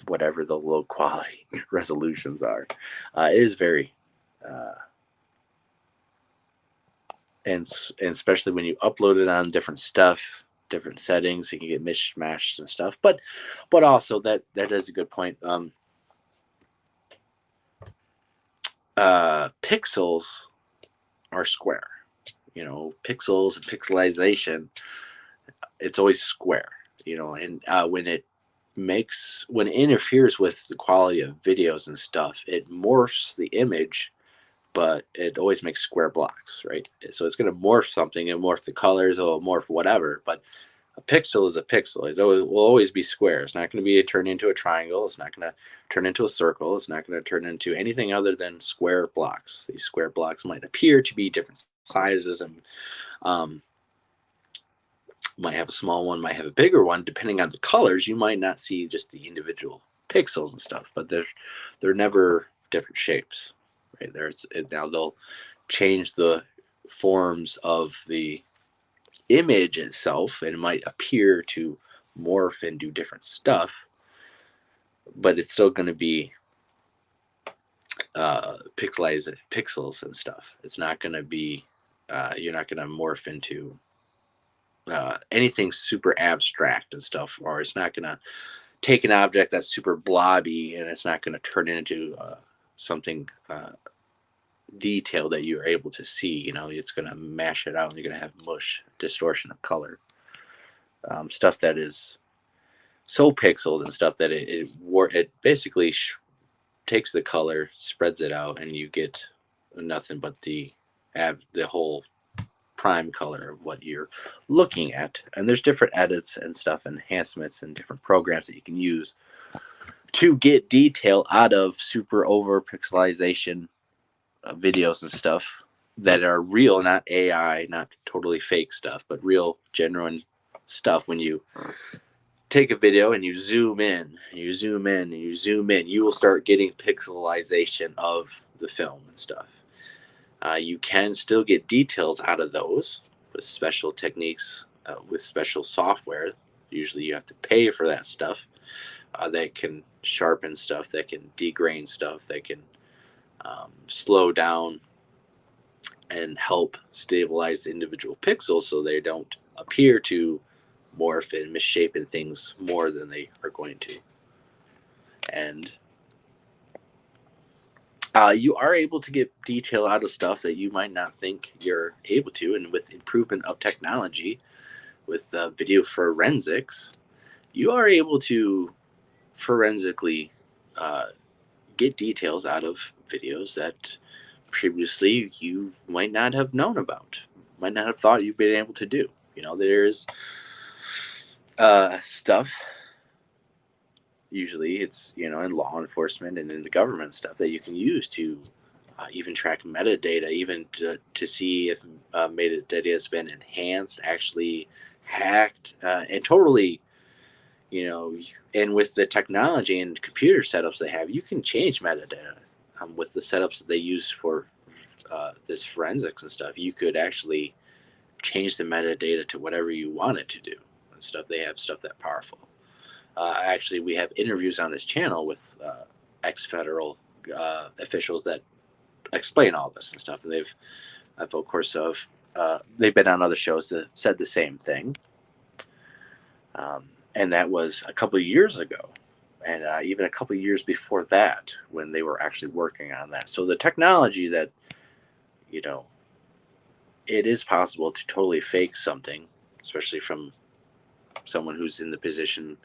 whatever the low quality resolutions are. It is very uh, and especially when you upload it on different stuff, different settings, it can get mishmashed and stuff. But also that is a good point. Pixels are square. Pixels and pixelization. It's always square. And when it interferes with the quality of videos and stuff, it morphs the image, but it always makes square blocks, right? So it's going to morph something and morph the colors or morph whatever, but a pixel is a pixel. Will always be square. It's not going to be turned into a triangle. It's not going to turn into a circle. It's not going to turn into anything other than square blocks. These square blocks might appear to be different sizes and um, might have a small one, might have a bigger one. Depending on the colors, you might not see just the individual pixels and stuff, but they're never different shapes, right? Now they'll change the forms of the image itself, and it might appear to morph and do different stuff, but it's still going to be pixelized pixels and stuff. It's not going to be you're not going to morph into anything super abstract and stuff, or it's not going to take an object that's super blobby and it's not going to turn it into something detail that you're able to see. It's going to mash it out and you're going to have mush, distortion of color, stuff that is so pixeled and stuff that it basically takes the color, spreads it out, and you get nothing but the whole prime color of what you're looking at. And there's different edits and stuff, enhancements, and different programs that you can use to get detail out of super over pixelization videos and stuff that are real, not AI, not totally fake stuff, but real, genuine stuff. When you take a video and you zoom in, and you zoom in, and you zoom in, you will start getting pixelization of the film and stuff. You can still get details out of those with special techniques, with special software. Usually you have to pay for that stuff that can sharpen stuff, that can degrain stuff, that can slow down and help stabilize the individual pixels so they don't appear to morph and misshapen things more than they are going to. And you are able to get detail out of stuff that you might not think you're able to. And with improvement of technology, with video forensics, you are able to forensically get details out of videos that previously you might not have known about, might not have thought you'd been able to do. There's stuff. Usually, it's in law enforcement and in the government stuff that you can use to even track metadata, even to see if metadata has been enhanced, actually hacked, and totally, you know, and with the technology and computer setups they have, you can change metadata with the setups that they use for this forensics and stuff. You could actually change the metadata to whatever you want it to do and stuff. They have stuff that powerful. Actually, we have interviews on this channel with ex-federal officials that explain all this and stuff. And I've of course, they've been on other shows that said the same thing. And that was a couple of years ago, and even a couple of years before that, when they were actually working on that. So the technology that, it is possible to totally fake something, especially from someone who's in the position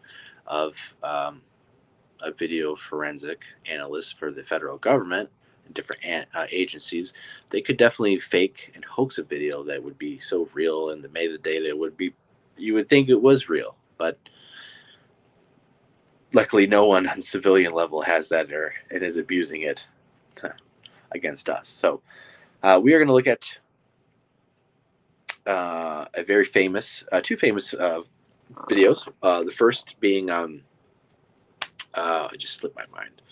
of a video forensic analyst for the federal government and different agencies. They could definitely fake and hoax a video that would be so real, and the metadata would be, you would think it was real, but luckily no one on civilian level has that and is abusing it against us. So we are going to look at a very famous, two famous videos. The first being, it just slipped my mind.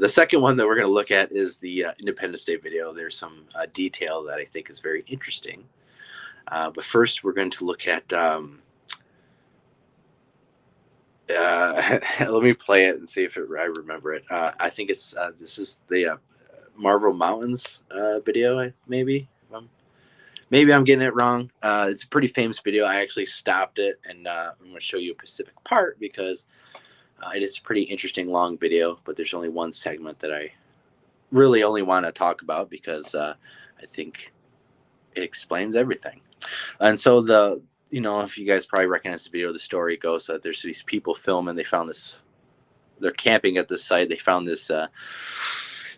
The second one that we're going to look at is the Independence Day video. There's some detail that I think is very interesting. But first, we're going to look at. Let me play it and see if I remember it. I think it's this is the Marble Mountains video, maybe. Maybe I'm getting it wrong. It's a pretty famous video. I actually stopped it, and I'm going to show you a specific part because it is a pretty interesting long video, but there's only one segment that I really only want to talk about because I think it explains everything. And so if you guys probably recognize the video, the story goes that there's these people filming. They found this. They're camping at this site. They found this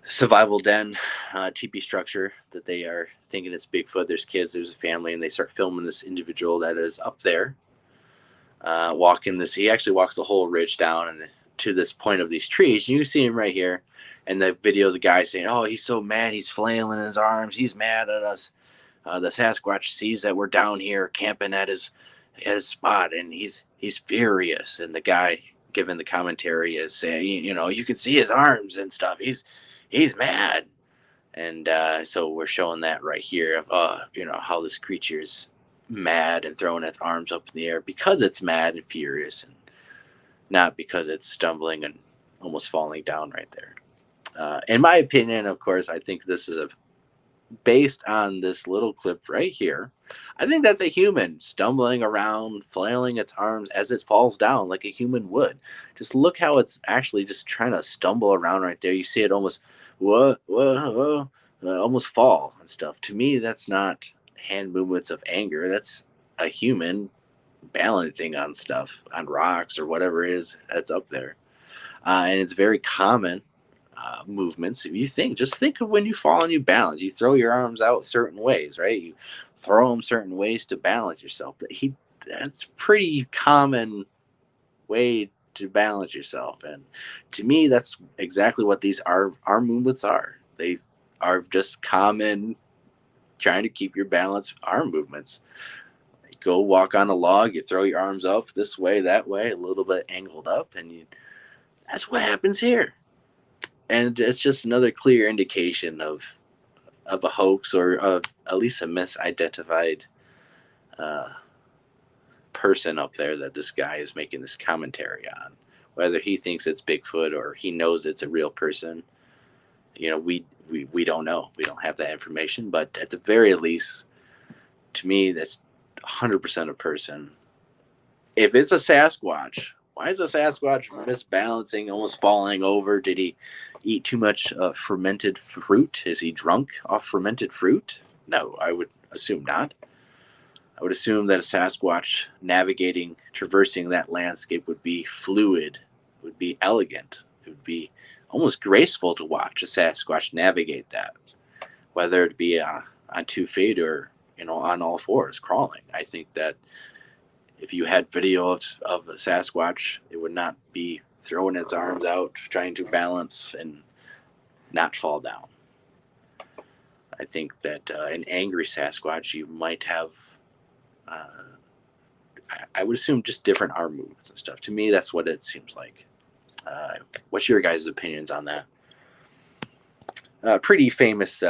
survival den, teepee structure that they are thinking it's Bigfoot. There's kids, there's a family, and they start filming this individual that is up there, walking this. He actually walks the whole ridge down and to this point of these trees. And you can see him right here. And the video, the guy saying, "Oh, he's so mad. He's flailing his arms. He's mad at us. The Sasquatch sees that we're down here camping at his spot, and he's furious." And the guy giving the commentary is saying, "You can see his arms and stuff. He's mad." And so we're showing that right here of how this creature is mad and throwing its arms up in the air because it's mad and furious, and not because it's stumbling and almost falling down right there. In my opinion, of course, I think this is based on this little clip right here. I think that's a human stumbling around, flailing its arms as it falls down like a human would. Just look how it's actually just trying to stumble around right there. You see it almost almost fall and stuff. To me, that's not hand movements of anger. That's a human balancing on stuff, on rocks or whatever it is that's up there. And it's very common movements. If you just think of when you fall and you balance. You throw your arms out certain ways, right? You throw them certain ways to balance yourself. That's pretty common way to balance yourself. And to me, that's exactly what these arm movements are. They are just common trying to keep your balance arm movements. You go walk on a log, you throw your arms up this way, that way, a little bit angled up, and that's what happens here. And it's just another clear indication of a hoax, or of at least a misidentified person up there that this guy is making this commentary on. Whether he thinks it's Bigfoot or he knows it's a real person, we don't know. We don't have that information. But at the very least, to me, that's 100% a person. If it's a Sasquatch, why is a Sasquatch misbalancing, almost falling over? Did he eat too much fermented fruit? Is he drunk off fermented fruit? No, I would assume not. I would assume that a Sasquatch traversing that landscape would be fluid, would be elegant. It would be almost graceful to watch a Sasquatch navigate that. whether it be on 2 feet or on all fours crawling. I think that if you had video of a Sasquatch, it would not be throwing its arms out, trying to balance and not fall down. I think that an angry Sasquatch, you might have, uh, I would assume, just different arm movements and stuff. To me, that's what it seems like. What's your guys' opinions on that? Pretty famous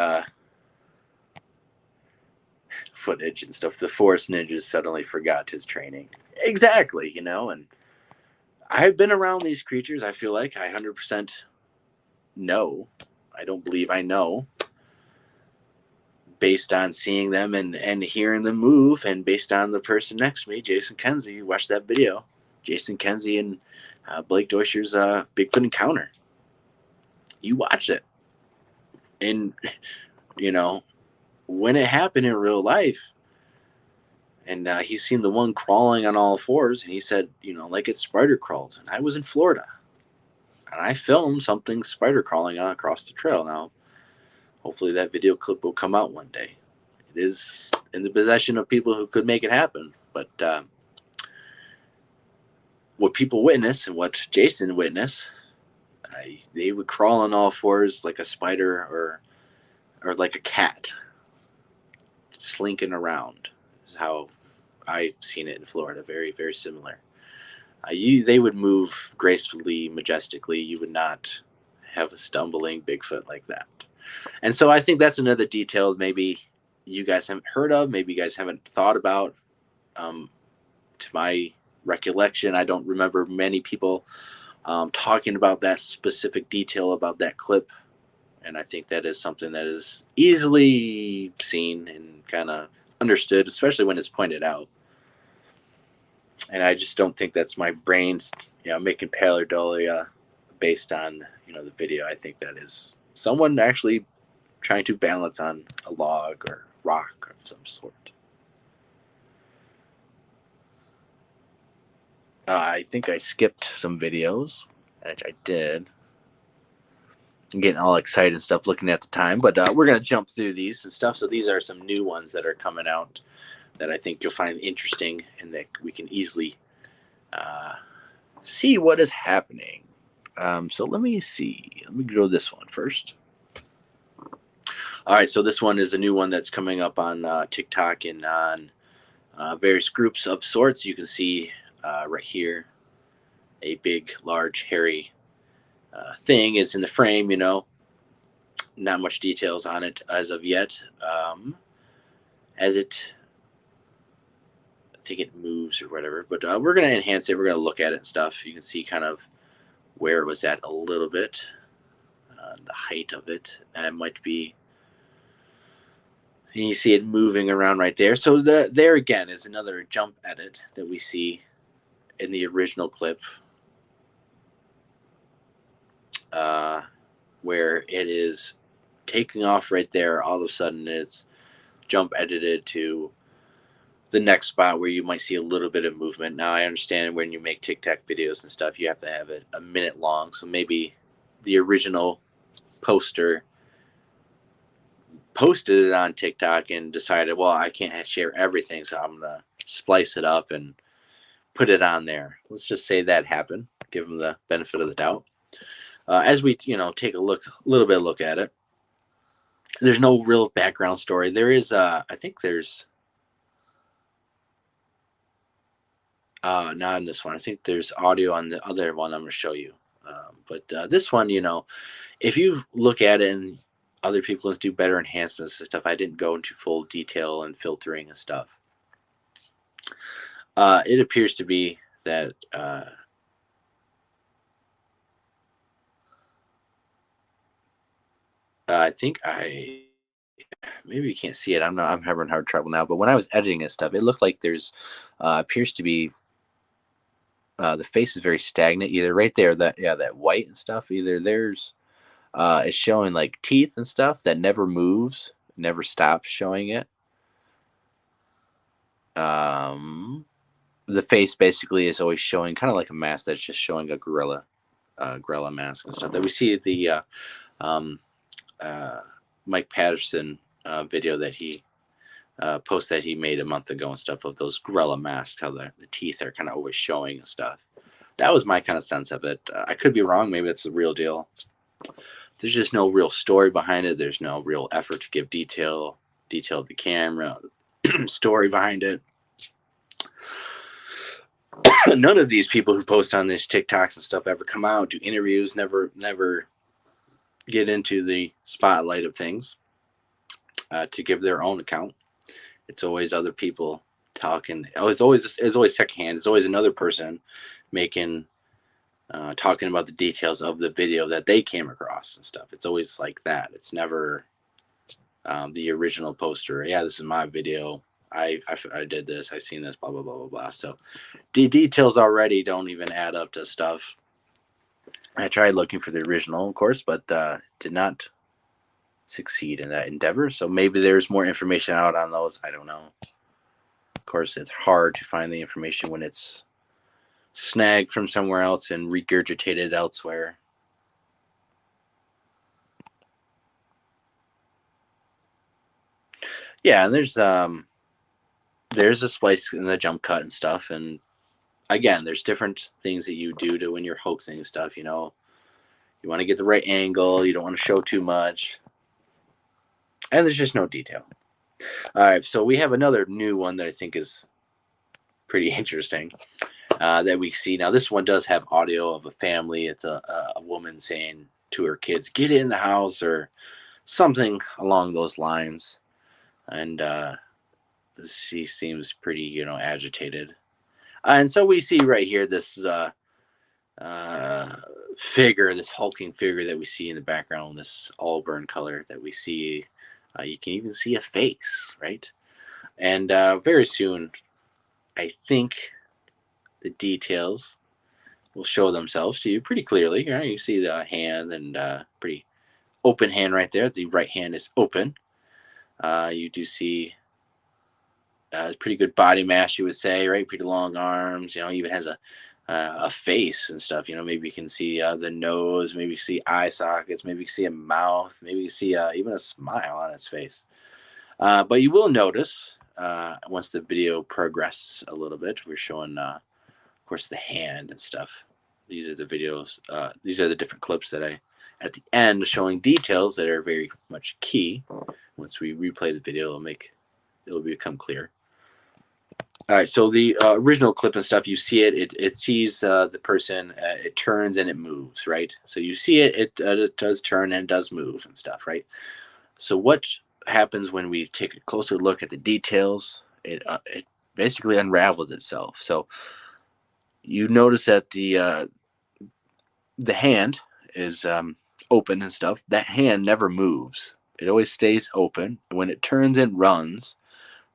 footage and stuff. The forest ninjas suddenly forgot his training. Exactly, and I've been around these creatures. I feel like I 100% know. I don't believe I know, based on seeing them and hearing them move, and based on the person next to me, Jason Kenzie. Watch that video. Jason Kenzie and Blake Deutscher's Bigfoot encounter. You watch it. And, when it happened in real life, and he's seen the one crawling on all fours, and he said, like it spider crawled. And I was in Florida, and I filmed something spider crawling on across the trail. Now, hopefully that video clip will come out one day. It is in the possession of people who could make it happen. But what people witness and what Jason witnessed, they would crawl on all fours like a spider or like a cat, slinking around. Is how I've seen it in Florida. Very, very similar. They would move gracefully, majestically. You would not have a stumbling Bigfoot like that. And so I think that's another detail maybe you guys haven't heard of, maybe you guys haven't thought about. To my recollection, I don't remember many people talking about that specific detail about that clip. And I think that is something that is easily seen and kind of understood, especially when it's pointed out. And I just don't think that's my brain's, making pareidolia based on, the video. I think that is someone actually trying to balance on a log or rock of some sort. I think I skipped some videos, which I did. I'm getting all excited and stuff looking at the time, but we're going to jump through these and stuff. So these are some new ones that are coming out that I think you'll find interesting and that we can easily see what is happening. So let me see. Let me go to this one first. All right, so this one is a new one that's coming up on TikTok and on various groups of sorts. You can see right here a big, large, hairy thing is in the frame, not much details on it as of yet. As it, I think it moves or whatever, but we're going to enhance it. We're going to look at it and stuff. You can see kind of where it was at a little bit, the height of it. And it might be, and you see it moving around right there. So there again is another jump edit that we see in the original clip, where it is taking off right there. All of a sudden it's jump edited to the next spot where you might see a little bit of movement. Now I understand when you make TikTok videos and stuff, you have to have it a minute long. So maybe the original poster posted it on TikTok and decided, well, I can't share everything, so I'm going to splice it up and put it on there. Let's just say that happened. Give them the benefit of the doubt. As we, take a little bit of look at it, there's no real background story. There is, I think there's, not in this one. I think there's audio on the other one I'm going to show you. But this one, if you look at it and other people do better enhancements and stuff, I didn't go into full detail and filtering and stuff. It appears to be that I think maybe you can't see it. I'm having hard trouble now. But when I was editing this stuff, it looked like there's appears to be the face is very stagnant. Either right there, that white and stuff. Either there's it's showing like teeth and stuff that never moves, never stops showing it. The face basically is always showing kind of like a mask that's just showing a gorilla mask and stuff that we see at the Mike Patterson video that he post that he made a month ago and stuff of those gorilla masks, how the teeth are kind of always showing and stuff. That was my kind of sense of it. I could be wrong. Maybe it's the real deal. There's just no real story behind it. There's no real effort to give detail of the camera, story behind it. None of these people who post on these TikToks and stuff ever come out, do interviews, never get into the spotlight of things to give their own account. It's always other people talking. It's always secondhand. It's always another person making talking about the details of the video that they came across and stuff. It's always like that. It's never the original poster. Yeah, this is my video. I did this. I seen this. Blah blah blah blah blah. So the details already don't even add up to stuff. I tried looking for the original, of course, but did not succeed in that endeavor. So maybe there's more information out on those. I don't know. Of course, it's hard to find the information when it's snagged from somewhere else and regurgitated elsewhere. Yeah, and there's a splice in the jump cut and stuff, and again, there's different things that you do to when you're hoaxing stuff. You know, you want to get the right angle. You don't want to show too much, and there's just no detail. All right, so we have another new one that I think is pretty interesting that we see now. This one does have audio of a family. It's a woman saying to her kids, "Get in the house," or something along those lines, and she seems pretty, agitated. And so we see right here this figure, this hulking figure that we see in the background, this auburn color that we see. You can even see a face, right? And very soon, I think the details will show themselves to you pretty clearly. Right? You see the hand and pretty open hand right there. The right hand is open. You do see pretty good body mass, you would say, right? Pretty long arms. Even has a face and stuff. Maybe you can see the nose. Maybe you see eye sockets. Maybe you see a mouth. Maybe you see even a smile on its face. But you will notice once the video progresses a little bit, we're showing, of course, the hand and stuff. These are the videos. These are the different clips that I, at the end, showing details that are very much key. Once we replay the video, it'll become clear. All right, so the original clip and stuff, you see it sees the person, it turns and it moves, right? So you see it does turn and does move and stuff, right? So what happens when we take a closer look at the details? It basically unravels itself. So you notice that the hand is open and stuff. That hand never moves. It always stays open. When it turns and runs,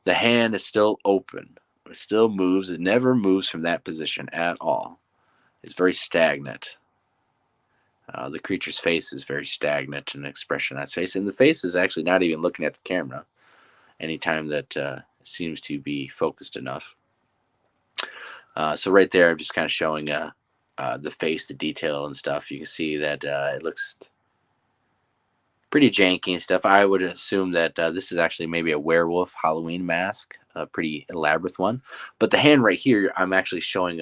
the hand is still open. It still moves. It never moves from that position at all. It's very stagnant. The creature's face is very stagnant in expression on its face. And the face is actually not even looking at the camera anytime that seems to be focused enough. So right there, I'm just kind of showing the face, the detail and stuff. You can see that it looks pretty janky and stuff. I would assume that this is actually maybe a werewolf Halloween mask, a pretty elaborate one. But the hand right here, I'm actually showing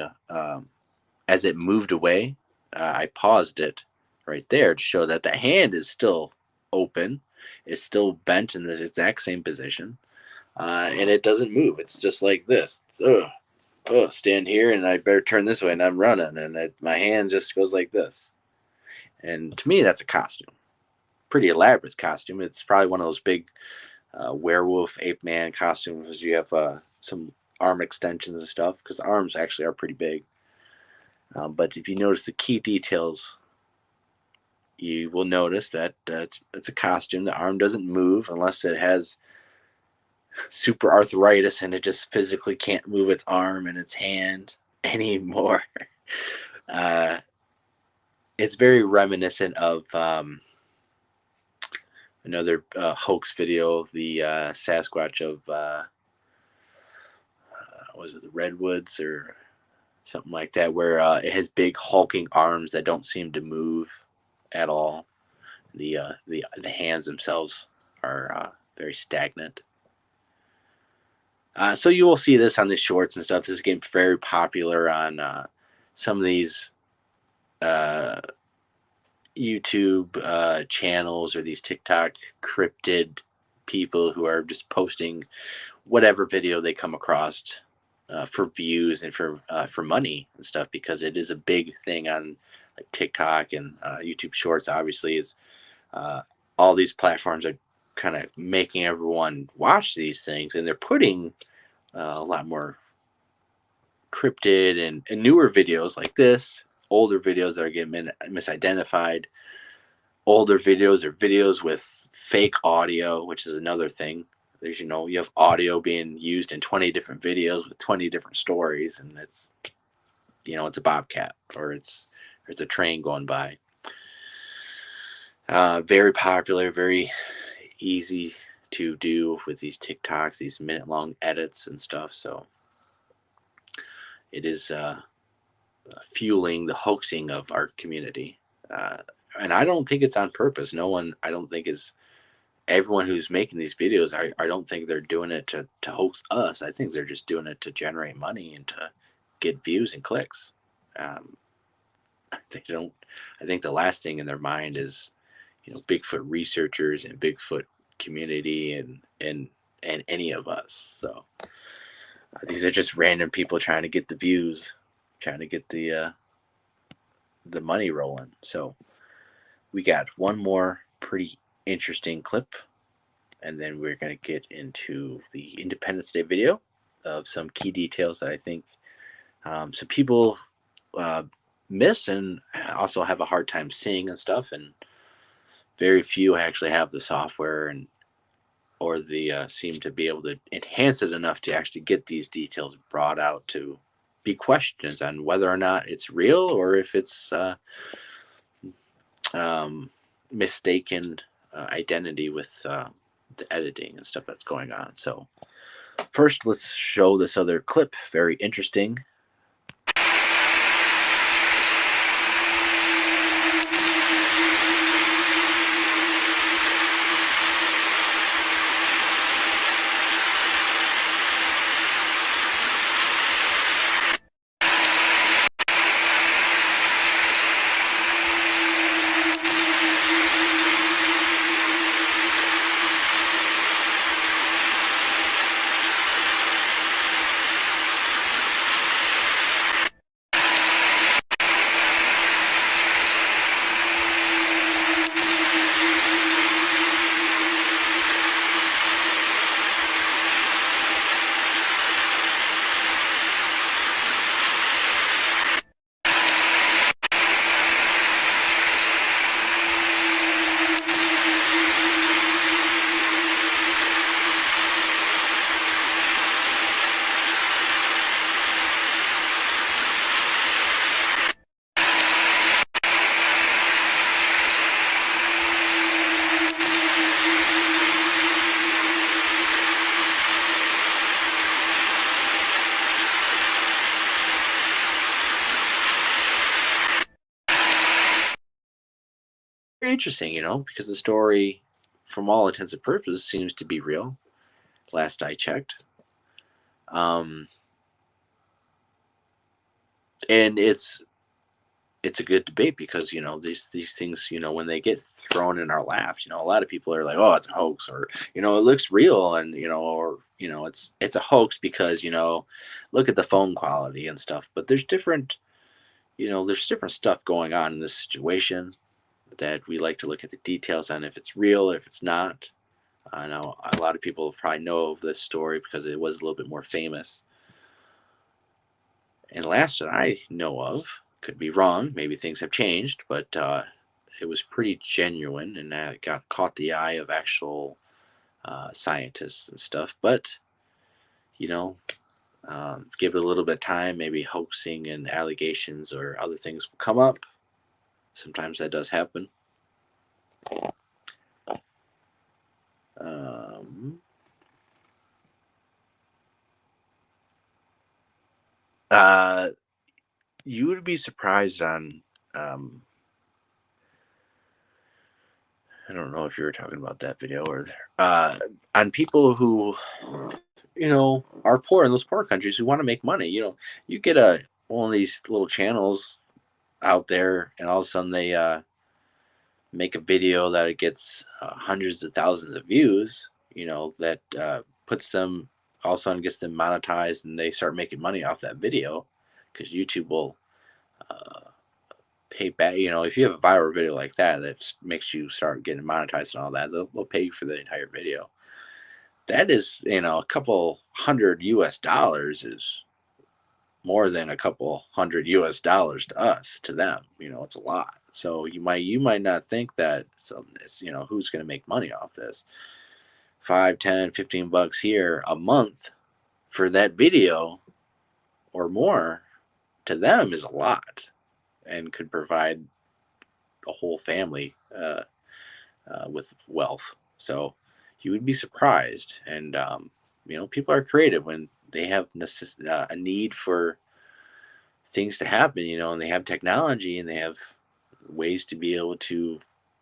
as it moved away. I paused it right there to show that the hand is still open. It's still bent in the exact same position, and it doesn't move. It's just like this. Stand here, and I better turn this way, and I'm running, and my hand just goes like this. And to me, that's a costume. Pretty elaborate costume. It's probably one of those big werewolf ape man costumes. You have some arm extensions and stuff, because the arms actually are pretty big. But if you notice the key details, you will notice that it's a costume. The arm doesn't move unless it has super arthritis and it just physically can't move its arm and its hand anymore. It's very reminiscent of another hoax video of the Sasquatch of was it the Redwoods or something like that, where it has big hulking arms that don't seem to move at all. The hands themselves are very stagnant. So you will see this on the shorts and stuff. This is getting very popular on some of these uh, YouTube channels or these TikTok cryptid people who are just posting whatever video they come across for views and for money and stuff, because it is a big thing on like TikTok and YouTube Shorts. Obviously, is uh, all these platforms are kind of making everyone watch these things, and they're putting a lot more cryptid and newer videos like this, older videos that are getting misidentified, older videos or videos with fake audio, which is another thing. There's, you have audio being used in 20 different videos with 20 different stories, and it's a bobcat or it's a train going by. Very popular, very easy to do with these TikToks, these minute-long edits and stuff. So it is fueling the hoaxing of our community. Uh, and I don't think it's on purpose. No one, I don't think, is everyone who's making these videos. I don't think they're doing it to hoax us. I think they're just doing it to generate money and to get views and clicks. Um, they don't. I think the last thing in their mind is, Bigfoot researchers and Bigfoot community and any of us. So these are just random people trying to get the views, trying to get the money rolling. So we got one more pretty interesting clip, and then we're going to get into the Independence Day video of some key details that I think some people uh, miss and also have a hard time seeing and stuff. And very few actually have the software and or the seem to be able to enhance it enough to actually get these details brought out to be questions on whether or not it's real or if it's mistaken identity with the editing and stuff that's going on. So first, let's show this other clip. Very interesting. Very interesting, because the story, from all intents and purposes, seems to be real. Last I checked, um, and it's a good debate because these things, when they get thrown in our laps, a lot of people are like, oh, it's a hoax, or it looks real, and or it's a hoax because look at the phone quality and stuff. But there's different stuff going on in this situation that we like to look at the details on, if it's real, if it's not. I know a lot of people probably know of this story because it was a little bit more famous. And last that I know of, could be wrong, maybe things have changed, but it was pretty genuine and got caught the eye of actual scientists and stuff. But, you know, give it a little bit of time, maybe hoaxing and allegations or other things will come up. Sometimes that does happen. Um, uh, you would be surprised on um, I don't know if you were talking about that video or on people who are poor in those poor countries who want to make money. You get a one of these little channels out there, and all of a sudden they make a video that it gets hundreds of thousands of views. That puts them all of a sudden gets them monetized, and they start making money off that video because YouTube will uh, pay back. If you have a viral video like that that makes you start getting monetized and all that, they'll pay you for the entire video. That is, a couple hundred US dollars is more than a couple hundred US dollars to us. To them, it's a lot. So you might not think that this, who's going to make money off this. 5, 10, 15 bucks here a month for that video or more, to them is a lot, and could provide a whole family with wealth. So you would be surprised. And people are creative when they have a need for things to happen, and they have technology, and they have ways to be able to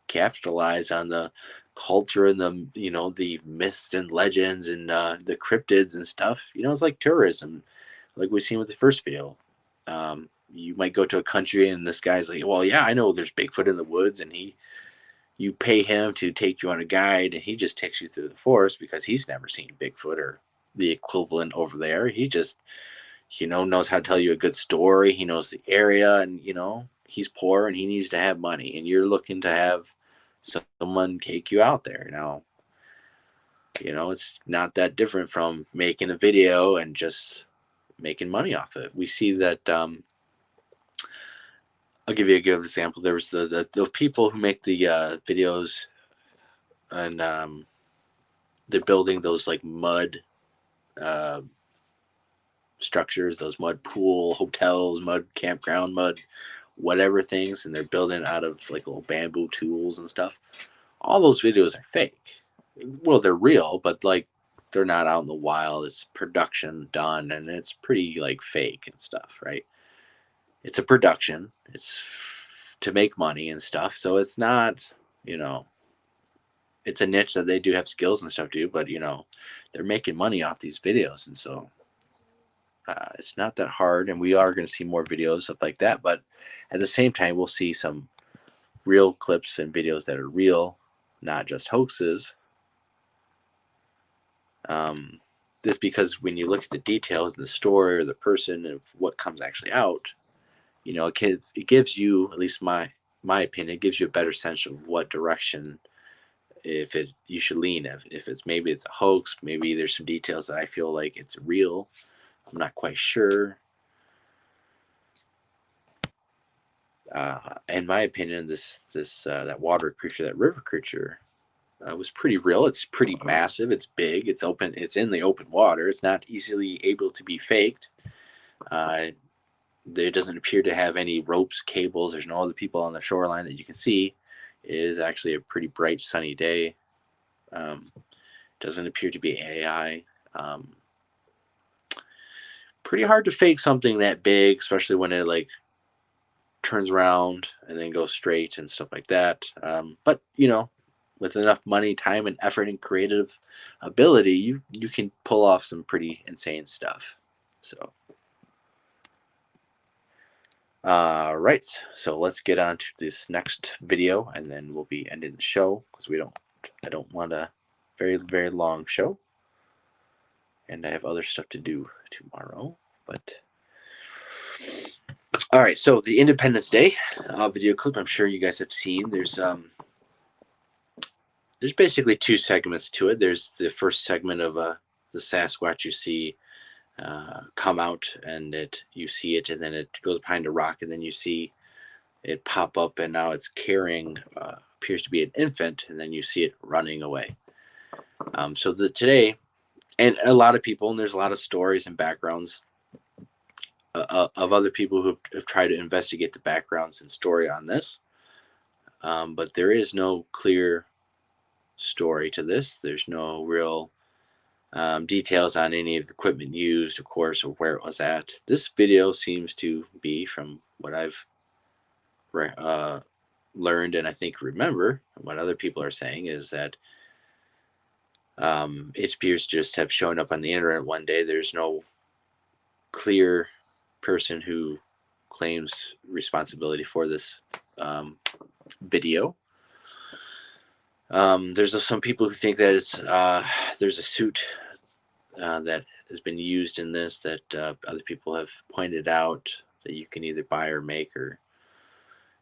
capitalize on the culture, and the myths and legends, and the cryptids and stuff. It's like tourism, like we've seen with the first video. You might go to a country, and this guy's like, well, yeah, I know there's Bigfoot in the woods, and you pay him to take you on a guide, and he just takes you through the forest because he's never seen Bigfoot or the equivalent over there. He just knows how to tell you a good story. He knows the area, and he's poor and he needs to have money, and you're looking to have someone take you out there. Now, it's not that different from making a video and just making money off it. We see that. I'll give you a good example. There was the people who make the videos, and they're building those like mud uh, structures, those mud pool hotels, mud campground, mud whatever things, and they're building out of like little bamboo tools and stuff. All those videos are fake. Well, they're real, but like they're not out in the wild. It's production done, and it's pretty like fake and stuff, right? It's a production. It's to make money and stuff. So it's not, you know, it's a niche that they do have skills and stuff to do, but they're making money off these videos, and so it's not that hard. And we are going to see more videos stuff like that, but at the same time, we'll see some real clips and videos that are real, not just hoaxes. This because when you look at the details and the story or the person of what comes actually out, it gives you, at least my opinion, it gives you a better sense of what direction if it you should lean. If it's maybe it's a hoax, maybe there's some details that I feel like it's real. I'm not quite sure. In my opinion, this that water creature, that river creature, was pretty real. It's pretty massive. It's big. It's open. It's in the open water. It's not easily able to be faked. Uh, there doesn't appear to have any ropes, cables. There's no other people on the shoreline that you can see. It is actually a pretty bright, sunny day. Um, doesn't appear to be AI. Um, Pretty hard to fake something that big, especially when it like turns around and then goes straight and stuff like that. But with enough money, time, and effort and creative ability, you can pull off some pretty insane stuff. So, right. So let's get on to this next video, and then we'll be ending the show because I don't want a very very long show, and I have other stuff to do tomorrow. But all right, so the Independence Day video clip, I'm sure you guys have seen. There's basically two segments to it. There's the first segment of the Sasquatch you see come out, and you see it, and then it goes behind a rock, and then you see it pop up, and now it's carrying appears to be an infant, and then you see it running away. So today, and a lot of people, and there's a lot of stories and backgrounds of other people who have tried to investigate the backgrounds and story on this, but there is no clear story to this. There's no real details on any of the equipment used, of course, or where it was at. This video seems to be, from what I've learned and I think remember what other people are saying is that it appears to just have shown up on the internet one day. There's no clear person who claims responsibility for this um, video. There's some people who think that there's a suit that has been used in this that other people have pointed out that you can either buy or make, or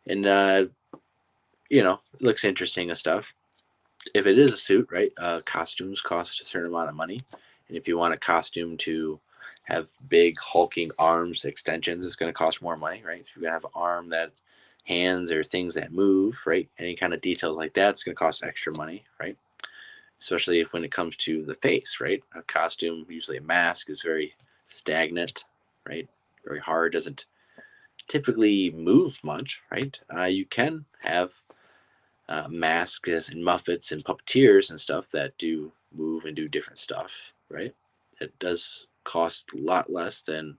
and it looks interesting and stuff. If it is a suit, right? Costumes cost a certain amount of money, and if you want a costume to have big hulking arms extensions, it's going to cost more money, right? If you have an arm that hands or things that move, right? Any kind of details like that, it's going to cost extra money, right? Especially if when it comes to the face, right? A costume, usually a mask, is very stagnant, right? Very hard, doesn't typically move much, right? You can have masks and muppets and puppeteers and stuff that do move and do different stuff, right? It does cost a lot less than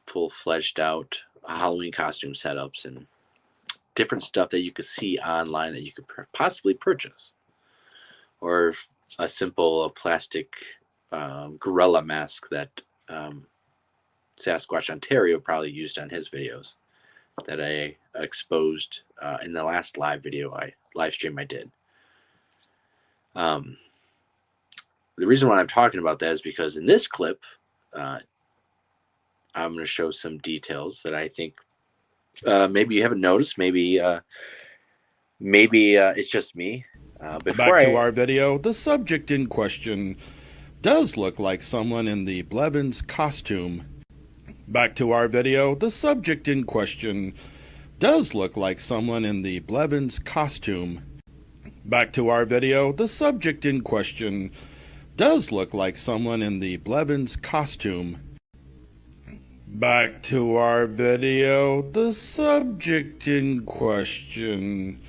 full fledged out Halloween costume setups and different stuff that you could see online that you could possibly purchase, or a simple plastic gorilla mask that Sasquatch Ontario probably used on his videos that I exposed in the last live stream I did. The reason why I'm talking about that is because in this clip, I'm going to show some details that I think maybe you haven't noticed. Maybe it's just me. Back to our video, the subject in question does look like someone in the Blevins costume. Back to our video, the subject in question does look like someone in the Blevins costume. Back to our video, the subject in question does look like someone in the Blevins costume. Back to our video, the subject in question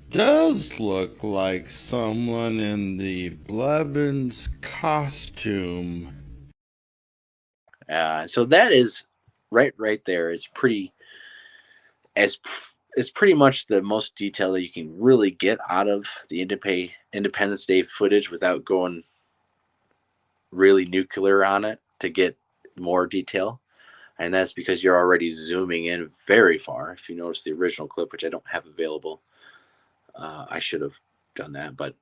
does look like someone in the Blevins costume. So that is right there. It's pretty it's pretty much the most detail that you can really get out of the Independence Day footage without going really nuclear on it to get more detail. And that's because you're already zooming in very far. If you notice the original clip, which I don't have available, I should have done that. But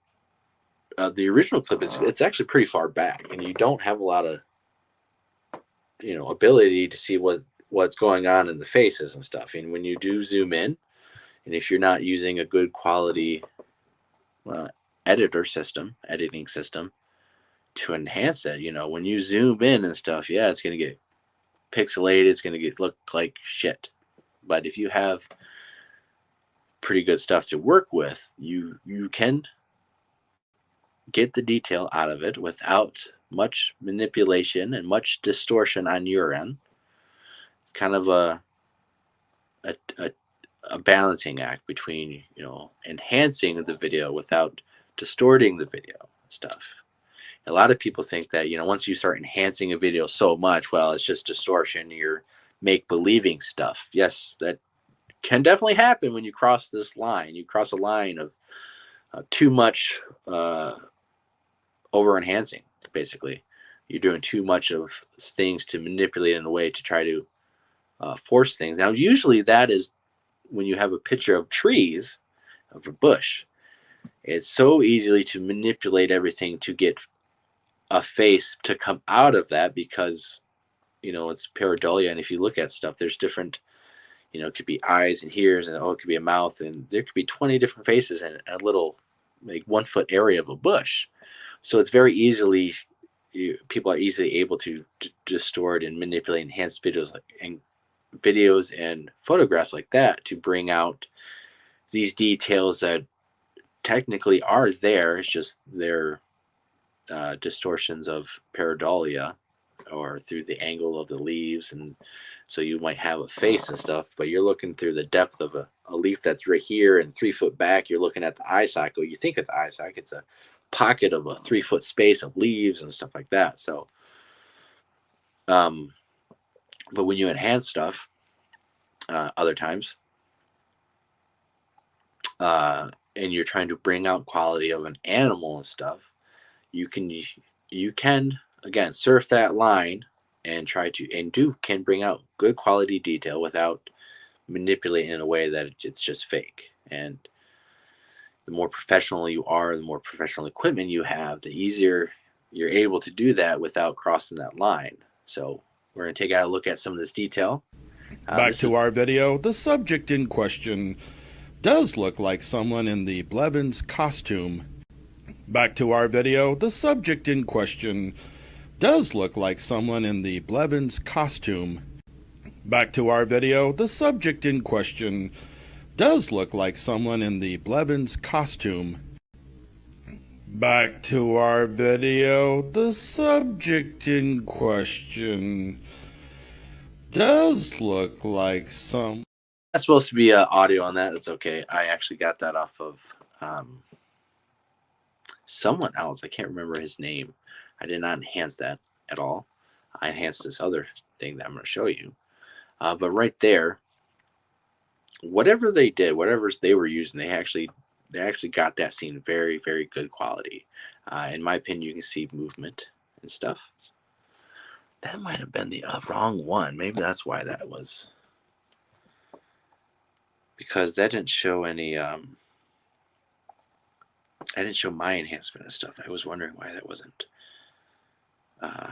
the original clip it's actually pretty far back, and you don't have a lot of ability to see what's going on in the faces and stuff. And when you do zoom in, and if you're not using a good quality editing system to enhance it, when you zoom in and stuff, yeah, it's going to get pixelated. It's going to look like shit. But if you have pretty good stuff to work with, you can get the detail out of it without much manipulation and much distortion on your end. It's kind of a balancing act between enhancing the video without distorting the video stuff. A lot of people think that once you start enhancing a video so much, well, it's just distortion. You're make believing stuff. Yes, that can definitely happen when you cross this line. You cross a line of too much over enhancing. Basically, you're doing too much of things to manipulate in a way to try to force things. Now, usually that is when you have a picture of trees, of a bush. It's so easily to manipulate everything to get a face to come out of that because it's pareidolia, and if you look at stuff, there's different. It could be eyes and ears, and it could be a mouth, and there could be 20 different faces in a little, like 1 foot area of a bush. So it's very easily, people are easily able to distort and manipulate enhanced videos and photographs like that to bring out these details that technically are there. It's just they're distortions of pareidolia or through the angle of the leaves, and so you might have a face and stuff, but you're looking through the depth of a leaf that's right here and 3 foot back. You're looking at the eye cycle. You think it's eye cycle. It's a pocket of a 3 foot space of leaves and stuff like that. So, but when you enhance stuff, other times, and you're trying to bring out quality of an animal and stuff, you can again surf that line and try to and do can bring out good quality detail without manipulating in a way that it's just fake. And the more professional you are, the more professional equipment you have, the easier you're able to do that without crossing that line. So we're going to take a look at some of this detail. Back This is to our video, the subject in question does look like someone in the Blevins costume. Back to our video, the subject in question does look like someone in the Blevins costume. Back to our video, the subject in question does look like someone in the Blevins costume. Back to our video, the subject in question does look like some... That's supposed to be audio on that. It's okay. I actually got that off of um, someone else. I can't remember his name. I did not enhance that at all. I enhanced this other thing that I'm going to show you. But right there, whatever they did, whatever they were using, they actually got that scene very, very good quality. In my opinion, you can see movement and stuff. That might have been the wrong one. Maybe that's why that was, because that didn't show any. I didn't show my enhancement and stuff. I was wondering why that wasn't uh,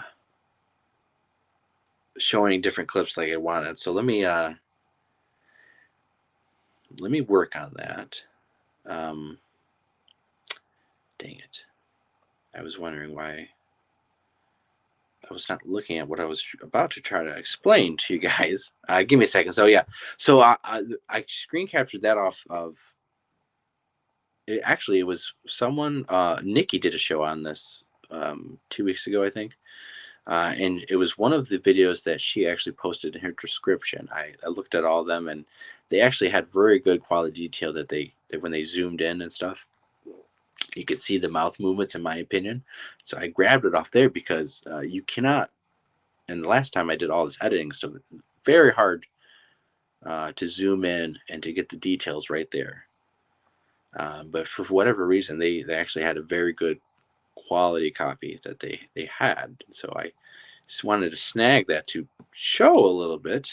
showing different clips like I wanted. So let me work on that. Dang it! I was wondering why I was not looking at what I was about to try to explain to you guys. Give me a second. So yeah, so I screen captured that off of. It was someone. Nikki did a show on this 2 weeks ago, I think, and it was one of the videos that she actually posted in her description. I looked at all of them, and they actually had very good quality detail that when they zoomed in and stuff, you could see the mouth movements, in my opinion. So I grabbed it off there because you cannot. And the last time I did all this editing, so very hard to zoom in and to get the details right there. But for whatever reason, they actually had a very good quality copy that they had. So I just wanted to snag that to show a little bit,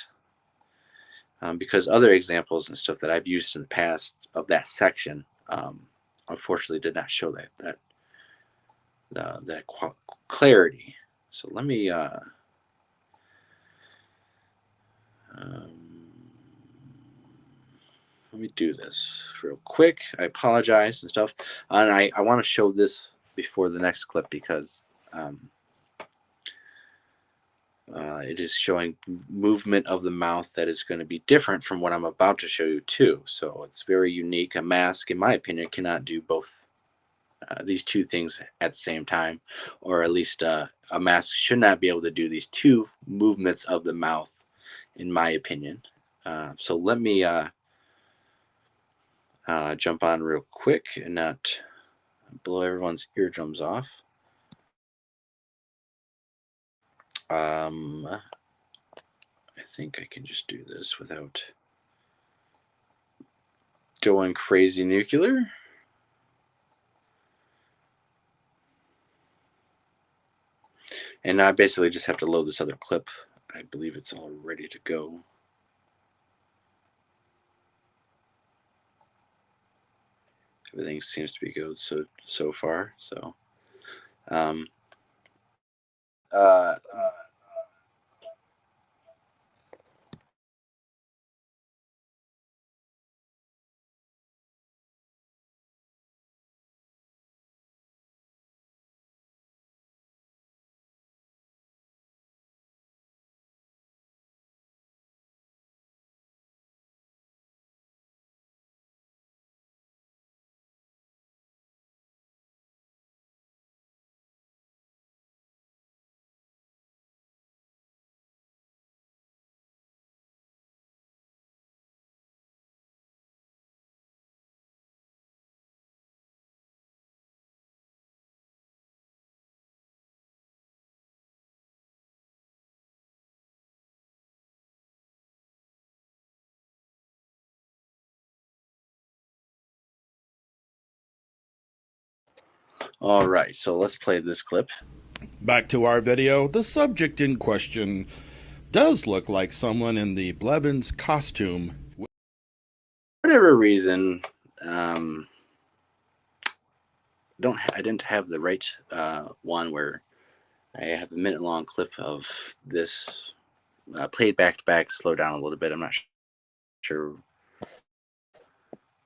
because other examples and stuff that I've used in the past of that section, unfortunately, did not show that clarity. So um, let me do this real quick. I apologize and stuff. And I want to show this before the next clip because um, it is showing movement of the mouth that is going to be different from what I'm about to show you too. So it's very unique. A mask, in my opinion, cannot do both these two things at the same time, or at least a mask should not be able to do these two movements of the mouth, in my opinion. So let me jump on real quick and not blow everyone's eardrums off. I think I can just do this without going crazy nuclear. And I basically just have to load this other clip. I believe it's all ready to go. Everything seems to be good so far. So, um, uh, All right, so let's play this clip. Back to our video, the subject in question does look like someone in the Blevins costume. Whatever reason, I didn't have the right one where I have a minute-long clip of this played back to back. Slow down a little bit. I'm not sure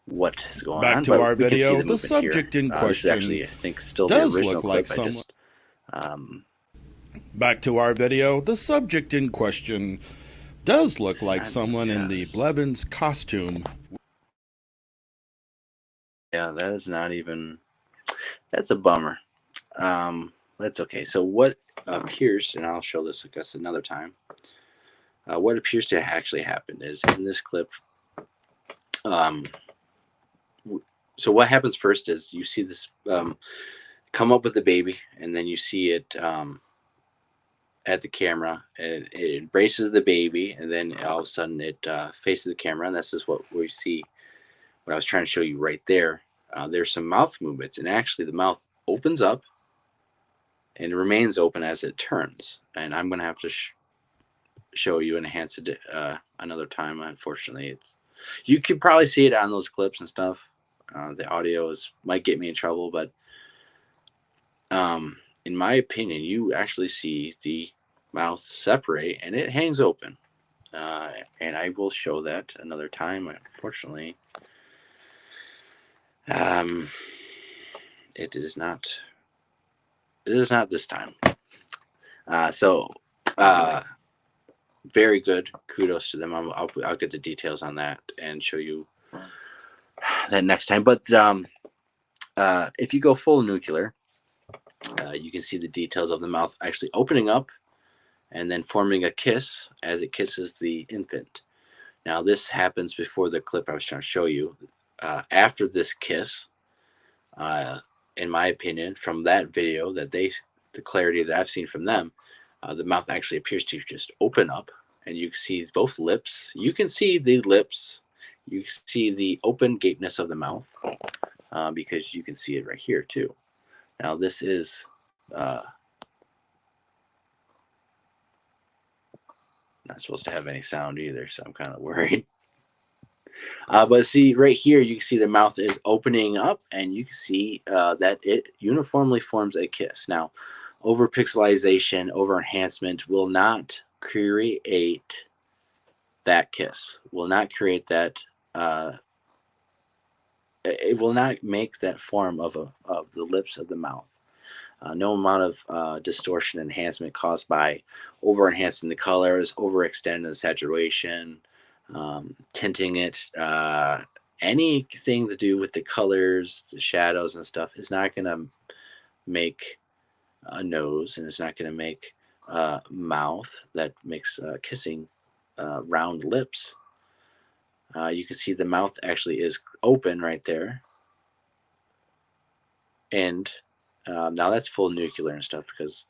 what is going Back on, to but our we can see video, the the movement here. subject in This is question actually, I think, still the does original look clip. like I someone. just Back to our video, the subject in question does look like someone in the yes. Blevins costume. Yeah, that is not even. That's a bummer. That's okay. So what appears, and I'll show this, I guess, another time. What appears to actually happen is in this clip. Um, so what happens first is you see this come up with the baby, and then you see it at the camera. It embraces the baby, and then all of a sudden it faces the camera, and this is what we see. What I was trying to show you right there. There's some mouth movements, and actually the mouth opens up and remains open as it turns. And I'm going to have to show you and enhance it another time. Unfortunately, you could probably see it on those clips and stuff. The audio might get me in trouble, but in my opinion, you actually see the mouth separate and it hangs open. And I will show that another time. Unfortunately, it is not. It is not this time. So, very good. Kudos to them. I'll get the details on that and show you that next time. But if you go full nuclear, you can see the details of the mouth actually opening up and then forming a kiss as it kisses the infant. Now, this happens before the clip I was trying to show you. After this kiss, in my opinion, from that video the clarity that I've seen from them, the mouth actually appears to just open up, and you can see both lips. You can see the lips. You can see the open gapeness of the mouth because you can see it right here too. Now, this is not supposed to have any sound either, so I'm kind of worried. But see, right here, you can see the mouth is opening up, and you can see that it uniformly forms a kiss. Now, over pixelization, over enhancement will not create that kiss, will not create that. It will not make that form of the lips of the mouth. No amount of distortion enhancement caused by over enhancing the colors, overextending the saturation, tinting it, anything to do with the colors, the shadows, and stuff is not going to make a nose, and it's not going to make a mouth that makes kissing round lips. You can see the mouth actually is open right there. And now that's full nuclear and stuff because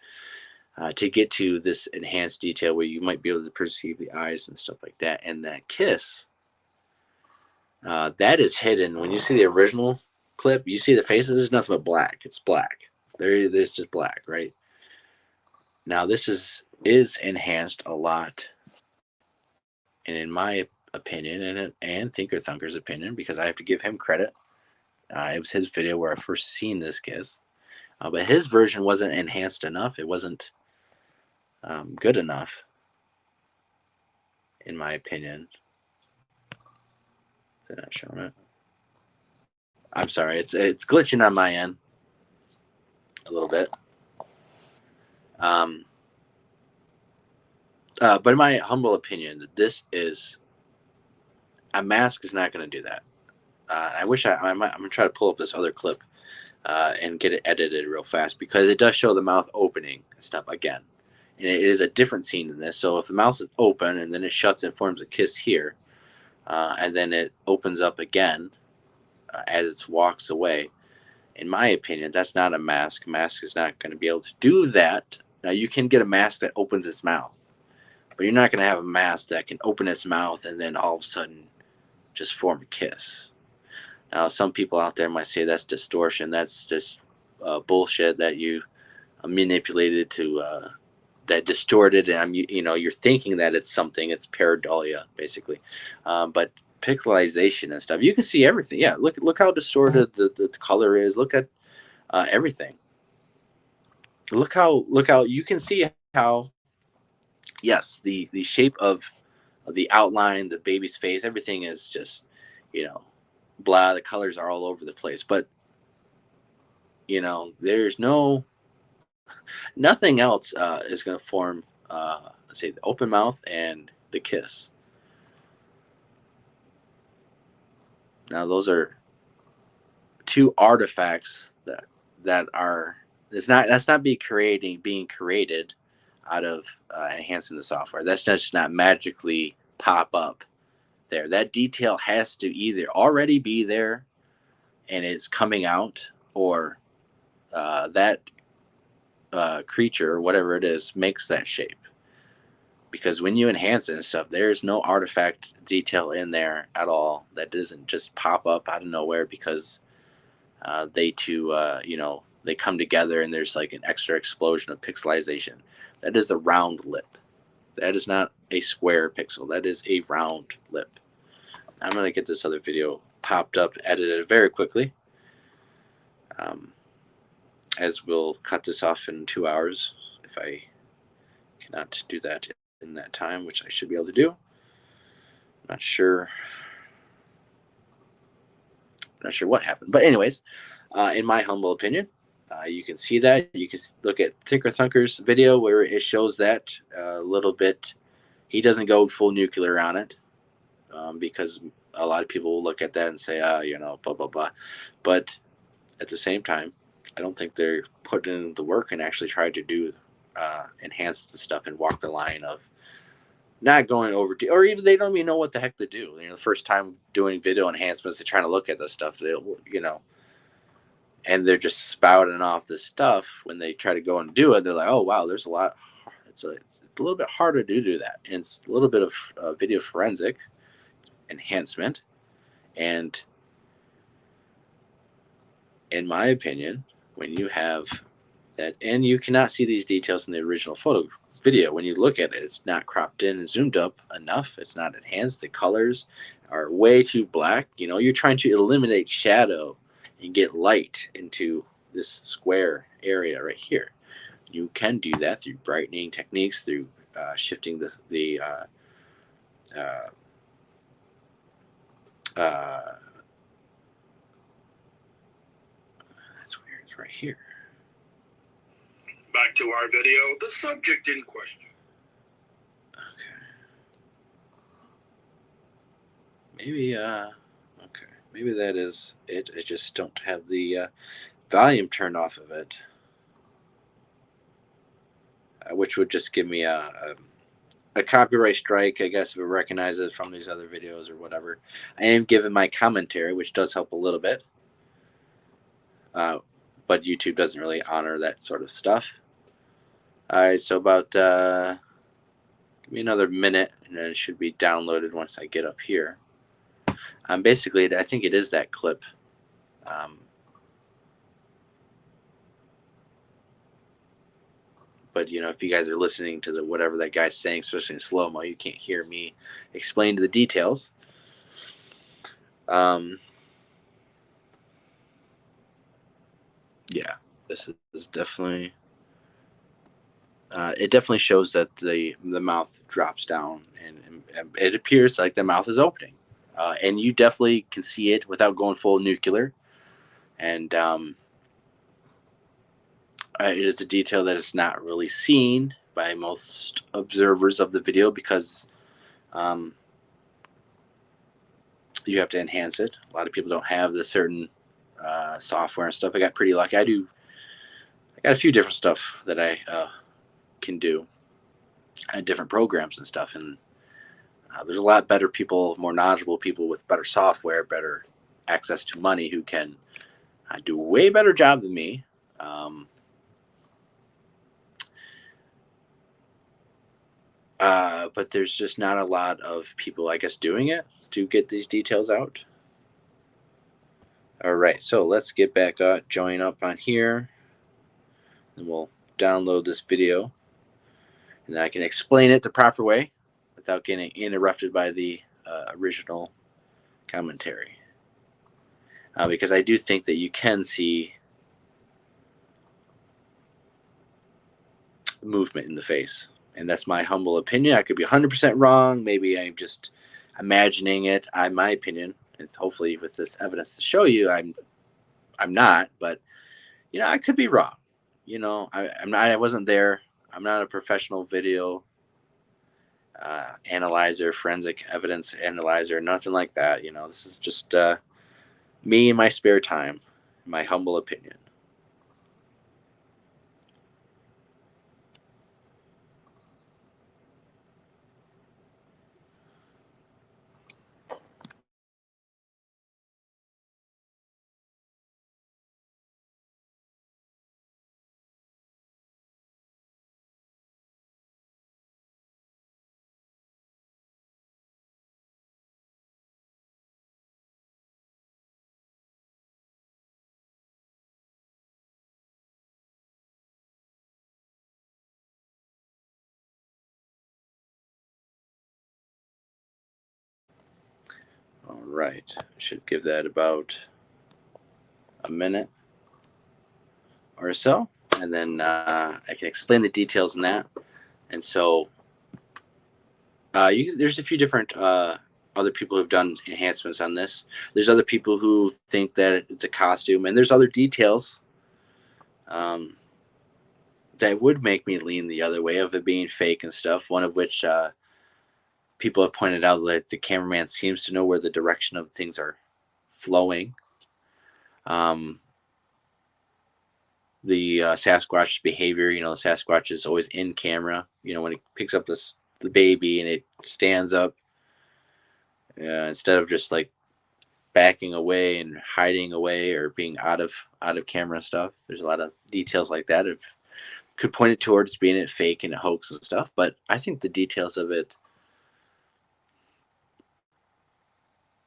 to get to this enhanced detail where you might be able to perceive the eyes and stuff like that. And that kiss, that is hidden. When you see the original clip, you see the faces. There's nothing but black. It's black. There's just black, right? Now this is enhanced a lot, and in my opinion, and Thinker Thunker's opinion, because I have to give him credit. It was his video where I first seen this kiss, but his version wasn't enhanced enough. It wasn't good enough, in my opinion. They're not showing it. I'm sorry, it's glitching on my end a little bit. But in my humble opinion, this is a mask is not going to do that. I wish I'm going to try to pull up this other clip and get it edited real fast because it does show the mouth opening and stuff again. And it is a different scene than this. So if the mouth is open and then it shuts and forms a kiss here, and then it opens up again as it walks away, in my opinion, that's not a mask. A mask is not going to be able to do that. Now, you can get a mask that opens its mouth, but you're not going to have a mask that can open its mouth and then all of a sudden just form a kiss. Now, some people out there might say that's distortion. That's just bullshit that you manipulated to that distorted, and you're thinking that it's something. It's pareidolia basically, but pixelization and stuff. You can see everything. Yeah, look how distorted the color is. Look at everything. Look how you can see how, yes, the shape of the outline, the baby's face, everything is just, you know, blah. The colors are all over the place, but there's nothing else is going to form. Let's say the open mouth and the kiss. Now those are two artifacts that are that's not being created out of enhancing the software. That's just not magically pop up there. That detail has to either already be there and it's coming out, or that creature or whatever it is makes that shape. Because when you enhance it and stuff, there's no artifact detail in there at all. That doesn't just pop up out of nowhere because they come together and there's like an extra explosion of pixelization. That is a round lip. That is not a square pixel. That is a round lip. I'm going to get this other video popped up, edited very quickly, as we'll cut this off in 2 hours if I cannot do that in that time, which I should be able to do. Not sure what happened, but anyways, in my humble opinion, you can see that. You can look at Tinker Thunker's video where it shows that a little bit. He doesn't go full nuclear on it, because a lot of people will look at that and say, blah blah blah. But at the same time, I don't think they're putting in the work and actually try to do enhance the stuff and walk the line of not going over, or even they don't even know what the heck to do. The first time doing video enhancements, they're trying to look at this stuff. And they're just spouting off this stuff. When they try to go and do it, they're like, "Oh wow, there's a lot. It's a little bit harder to do that. And it's a little bit of video forensic enhancement." And in my opinion, when you have that, and you cannot see these details in the original video. When you look at it, it's not cropped in and zoomed up enough. It's not enhanced. The colors are way too black. You're trying to eliminate shadow and get light into this square area right here. You can do that through brightening techniques, through shifting the that's weird. It's right here. Back to our video, the subject in question. Okay. Maybe maybe that is it. I just don't have the volume turned off of it, which would just give me a copyright strike, I guess, if it recognizes it from these other videos or whatever. I am giving my commentary, which does help a little bit, but YouTube doesn't really honor that sort of stuff. All right, so about give me another minute, and then it should be downloaded once I get up here. Basically, I think it is that clip. But if you guys are listening to whatever that guy's saying, especially in slow mo, you can't hear me explain the details. Yeah, this is definitely. It definitely shows that the mouth drops down, and it appears like the mouth is opening, and you definitely can see it without going full nuclear. And it is a detail that is not really seen by most observers of the video because you have to enhance it. A lot of people don't have the certain software and stuff. I got pretty lucky. I got a few different stuff that I can do, different programs and stuff, and there's a lot better people, more knowledgeable people with better software, better access to money who can do a way better job than me. But there's just not a lot of people, I guess, doing it to get these details out. All right, so let's get back join up on here, and we'll download this video, and then I can explain it the proper way without getting interrupted by the original commentary. Because I do think that you can see movement in the face, and that's my humble opinion. I could be 100% wrong. Maybe I'm just imagining it. My opinion, and hopefully with this evidence to show you, I'm not. But I could be wrong. I'm not. I wasn't there. I'm not a professional video analyzer, forensic evidence analyzer, nothing like that. This is just me in my spare time, my humble opinion. All right, I should give that about a minute or so, and then I can explain the details in that. And so, there's a few different other people who've done enhancements on this. There's other people who think that it's a costume, and there's other details um, that would make me lean the other way of it being fake and stuff. One of which people have pointed out that the cameraman seems to know where the direction of things are flowing. Um, the Sasquatch behavior. The Sasquatch is always in camera. When he picks up the baby and it stands up, instead of just like backing away and hiding away or being out of camera stuff. There's a lot of details like that. It could point it towards being it fake and a hoax and stuff. But I think the details of it,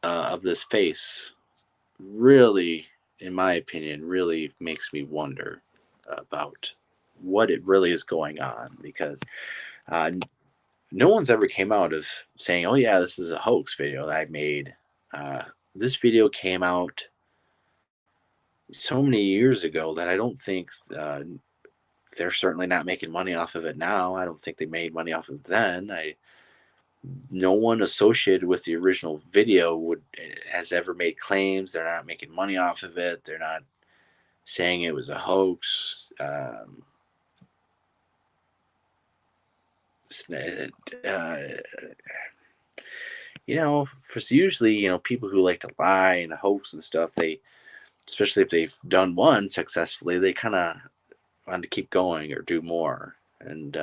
of this face, really, in my opinion, really makes me wonder about what it really is going on, because uh, no one's ever came out of saying, "Oh yeah, this is a hoax video that I made." Uh, this video came out so many years ago that I don't think they're certainly not making money off of it now. I don't think they made money off of it then. No one associated with the original video has ever made claims. They're not making money off of it. They're not saying it was a hoax. Uh, for usually, people who like to lie and hoax and stuff, especially if they've done one successfully, they kind of want to keep going or do more. And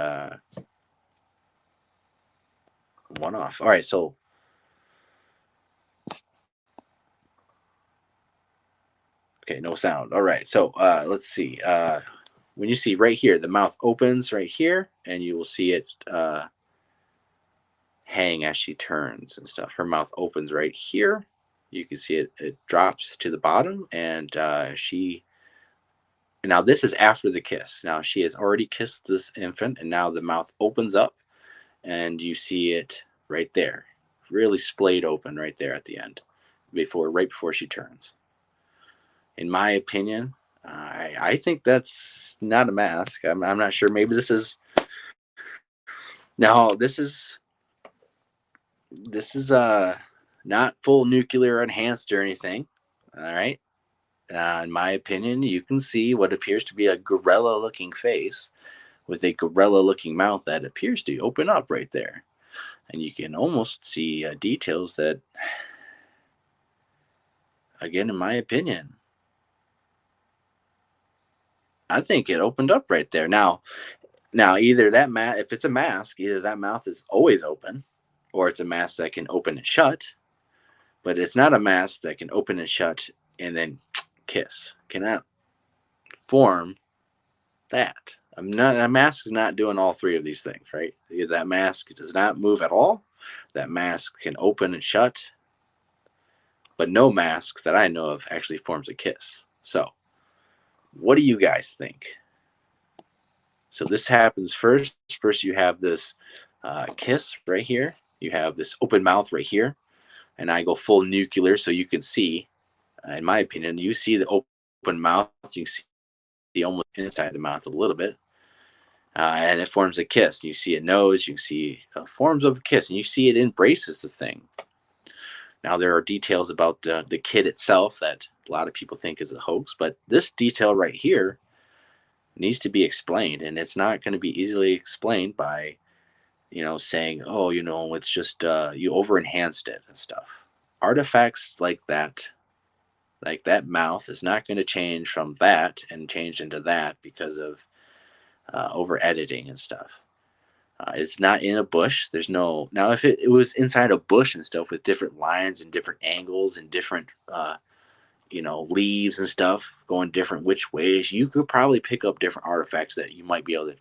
one off. All right, so okay, no sound. All right, so let's see. When you see right here, the mouth opens right here, and you will see it hang as she turns and stuff. Her mouth opens right here. You can see it drops to the bottom, and she. Now this is after the kiss. Now she has already kissed this infant, and now the mouth opens up, and you see it right there, really splayed open right there at the end, right before she turns. In my opinion, I think that's not a mask. I'm not sure. Maybe this is. No, this is not full nuclear enhanced or anything. All right. In my opinion, you can see what appears to be a gorilla looking face with a gorilla looking mouth that appears to open up right there. And you can almost see details that, again, in my opinion, I think it opened up right there. Now either if it's a mask, either that mouth is always open, or it's a mask that can open and shut. But it's not a mask that can open and shut and then kiss. Cannot form that. A mask is not doing all three of these things, right? That mask does not move at all. That mask can open and shut. but no mask that I know of actually forms a kiss. So, what do you guys think? So this happens first. First, you have this kiss right here. You have this open mouth right here, and I go full nuclear, so you can see. In my opinion, you see the open mouth. You see almost inside the mouth a little bit, and it forms a kiss. You see a nose. You see forms of a kiss, and you see it embraces the thing. Now there are details about the kid itself that a lot of people think is a hoax, but this detail right here needs to be explained, and it's not going to be easily explained by saying, oh, it's just you over enhanced it and stuff. Artifacts like that mouth is not going to change from that and change into that because of over editing and stuff. It's not in a bush. There's no now if it was inside a bush and stuff with different lines and different angles and different leaves and stuff going different which ways, you could probably pick up different artifacts that you might be able to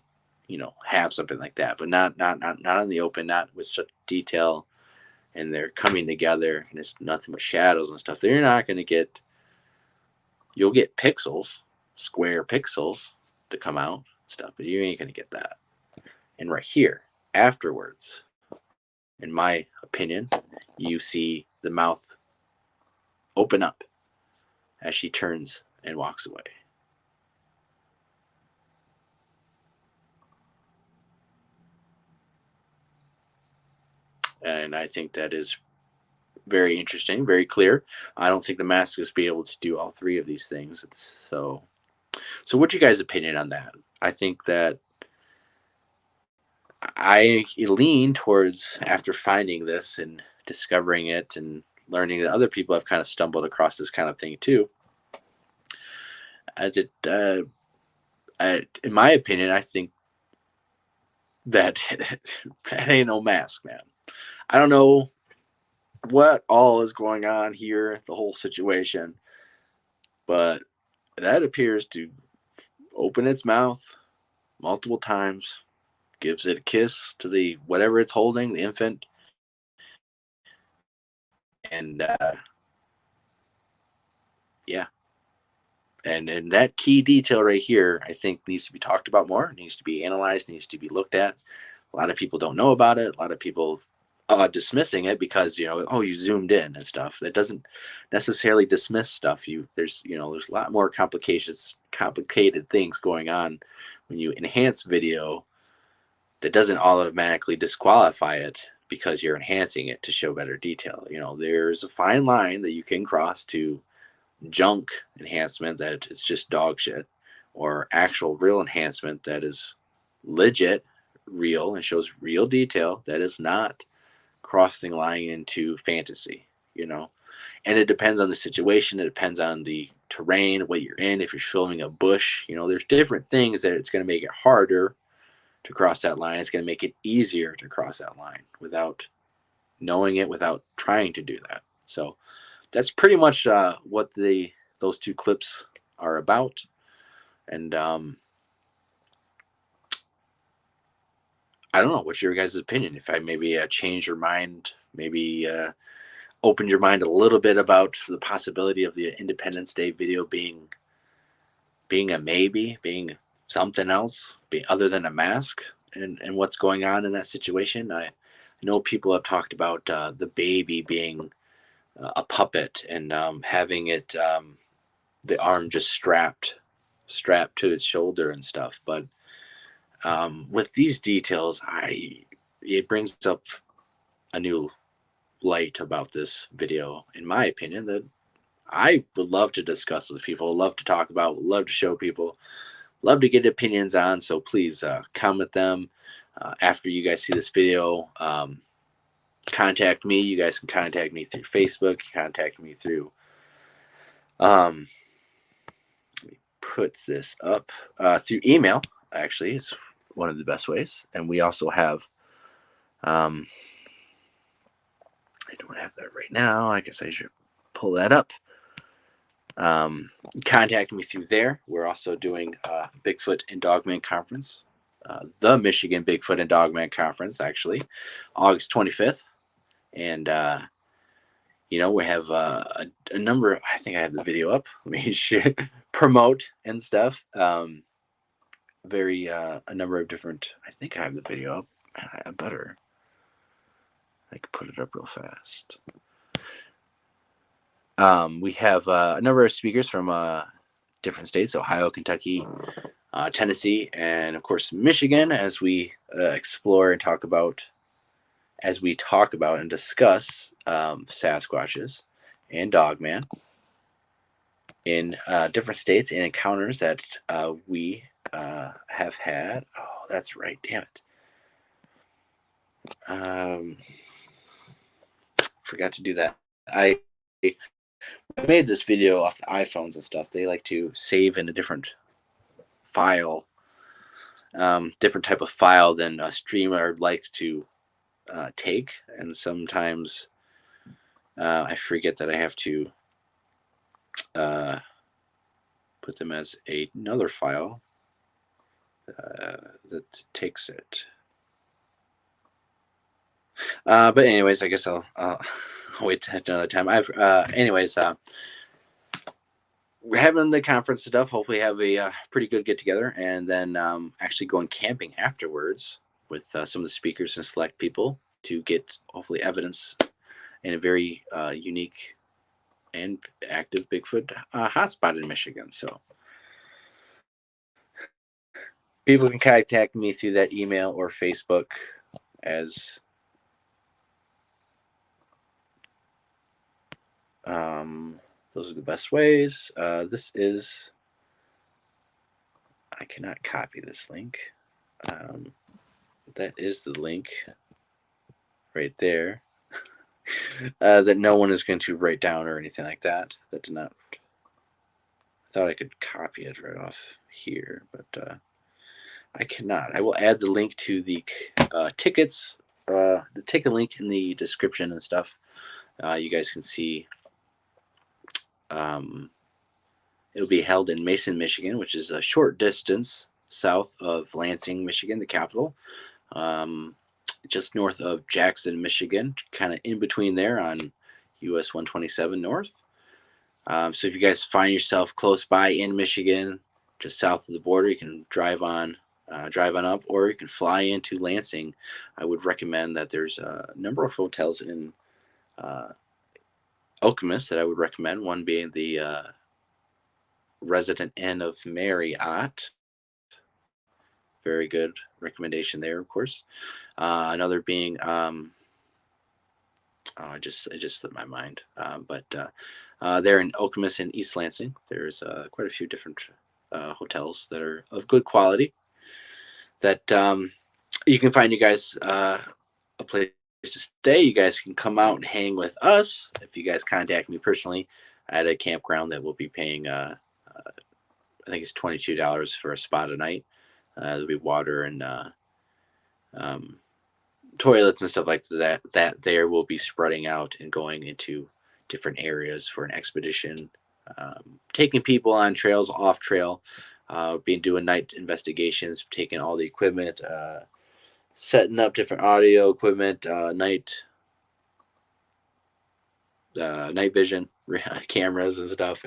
have something like that, but not in the open, not with such detail, and they're coming together and it's nothing but shadows and stuff. They're not going to get. You'll get pixels, square pixels to come out stuff, but you ain't going to get that. And right here, afterwards, in my opinion, you see the mouth open up as she turns and walks away. And I think that is very interesting, very clear. I don't think the mask is be able to do all three of these things. So what's your guys' opinion on that? I think that I lean towards, after finding this and discovering it and learning that other people have kind of stumbled across this kind of thing too. In my opinion, I think that that ain't no mask, man. I don't know what all is going on here, the whole situation, but that appears to open its mouth multiple times, gives it a kiss to the whatever it's holding, the infant, and yeah, and that key detail right here, I think needs to be talked about more, needs to be analyzed, needs to be looked at. A lot of people don't know about it. A lot of people dismissing it because oh, you zoomed in and stuff. That doesn't necessarily dismiss stuff. There's a lot more complicated things going on when you enhance video. That doesn't automatically disqualify it because you're enhancing it to show better detail. There's a fine line that you can cross to junk enhancement that is just dog shit, or actual real enhancement that is legit, real, and shows real detail that is not crossing the line into fantasy. And it depends on the situation, it depends on the terrain, what you're in. If you're filming a bush, there's different things that it's going to make it harder to cross that line. It's going to make it easier to cross that line without knowing it, without trying to do that. So that's pretty much what those two clips are about. And I don't know, what's your guys' opinion? If I maybe changed your mind, maybe opened your mind a little bit about the possibility of the Independence Day video being a maybe, being something else, being other than a mask, and what's going on in that situation. I know people have talked about the baby being a puppet and having it the arm just strapped to its shoulder and stuff. But with these details, it brings up a new light about this video, in my opinion, that I would love to discuss with people, love to talk about, love to show people, love to get opinions on. So please comment them after you guys see this video. Contact me. You guys can contact me through Facebook, contact me through let me put this up through email. Actually, it's one of the best ways. And we also have I don't have that right now. I guess I should pull that up. Contact me through there. We're also doing Bigfoot and Dogman Conference, the Michigan Bigfoot and Dogman Conference, actually, August 25th. And We have a number. I think I have the video up. Let me promote and stuff. Very a number of different. I think I have the video up. I better. I could put it up real fast. We have a number of speakers from different states: Ohio, Kentucky, Tennessee, and of course Michigan. As we explore and talk about, and discuss Sasquatches and Dogman in different states and encounters that we have had. Oh, that's right. Damn it. Forgot to do that. I made this video off the iPhones and stuff. They like to save in a different file, different type of file than a streamer likes to take. And sometimes I forget that I have to put them as another file that takes it. But anyways, I guess I'll wait another time. We're having the conference stuff. Hopefully, have a pretty good get together, and then actually going camping afterwards with some of the speakers and select people to get hopefully evidence in a very unique and active Bigfoot hotspot in Michigan. So people can contact me through that email or Facebook as those are the best ways. This is, I cannot copy this link. That is the link right there that no one is going to write down or anything like that. That did not. I thought I could copy it right off here, but I cannot. I will add the link to the tickets, the ticket link in the description and stuff. You guys can see. It'll be held in Mason, Michigan, which is a short distance south of Lansing, Michigan, the capital. Just north of Jackson, Michigan, kind of in between there on US 127 north. So if you guys find yourself close by in Michigan, just south of the border, you can drive on up, or you can fly into Lansing. I would recommend that there's a number of hotels in Okemos that I would recommend. One being the Resident Inn of Marriott. Very good recommendation there, of course. Another being it just slipped my mind. But there in Okemos and East Lansing, there's quite a few different hotels that are of good quality that you can find you guys a place to stay. You guys can come out and hang with us. If you guys contact me personally at a campground that will be paying, I think it's $22 for a spot a night. There'll be water and toilets and stuff like that. That there will be spreading out and going into different areas for an expedition, taking people on trails, off trail, doing night investigations, taking all the equipment, setting up different audio equipment, night vision cameras and stuff.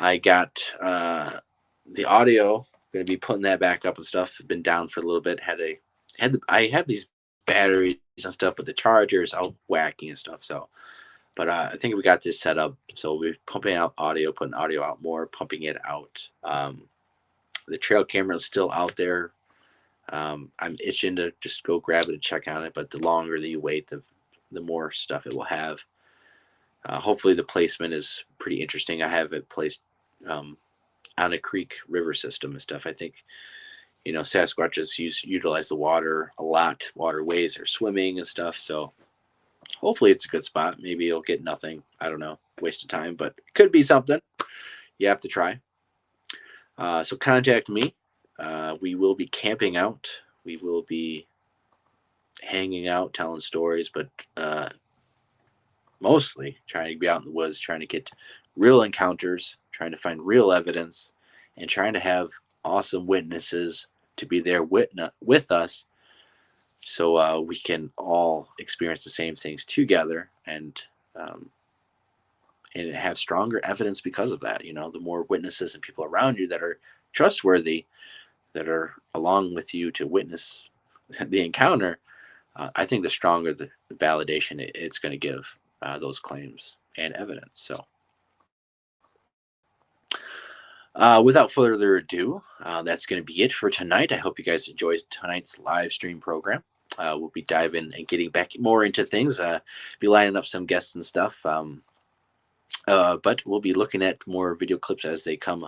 I got the audio. Going to be putting that back up and stuff. Been down for a little bit. I have these batteries and stuff, but the charger is out whacking and stuff. So, but I think we got this set up. So we're pumping out audio, putting audio out more, pumping it out. The trail camera is still out there. I'm itching to just go grab it and check on it. But the longer that you wait, the more stuff it will have. Hopefully the placement is pretty interesting. I have it placed on a creek river system and stuff. I think, Sasquatches utilize the water a lot, waterways or swimming and stuff. So hopefully it's a good spot. Maybe you'll get nothing. I don't know, waste of time, but it could be something. You have to try. So contact me. We will be camping out. We will be hanging out, telling stories, but mostly trying to be out in the woods, trying to get real encounters, trying to find real evidence, and trying to have awesome witnesses to be there with us, so we can all experience the same things together and um, and have stronger evidence because of that. The more witnesses and people around you that are trustworthy, that are along with you to witness the encounter, I think the stronger the validation it's going to give those claims and evidence. So, without further ado, that's going to be it for tonight. I hope you guys enjoyed tonight's live stream program. We'll be diving and getting back more into things. Be lining up some guests and stuff. But we'll be looking at more video clips as they come,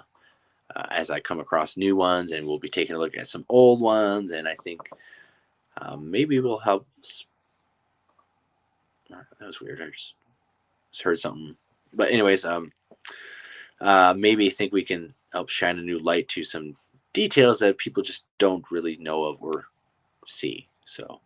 as I come across new ones, and we'll be taking a look at some old ones. And I think maybe we'll help. That was weird. I just heard something. But anyways, maybe think we can help shine a new light to some details that people just don't really know of or see. So,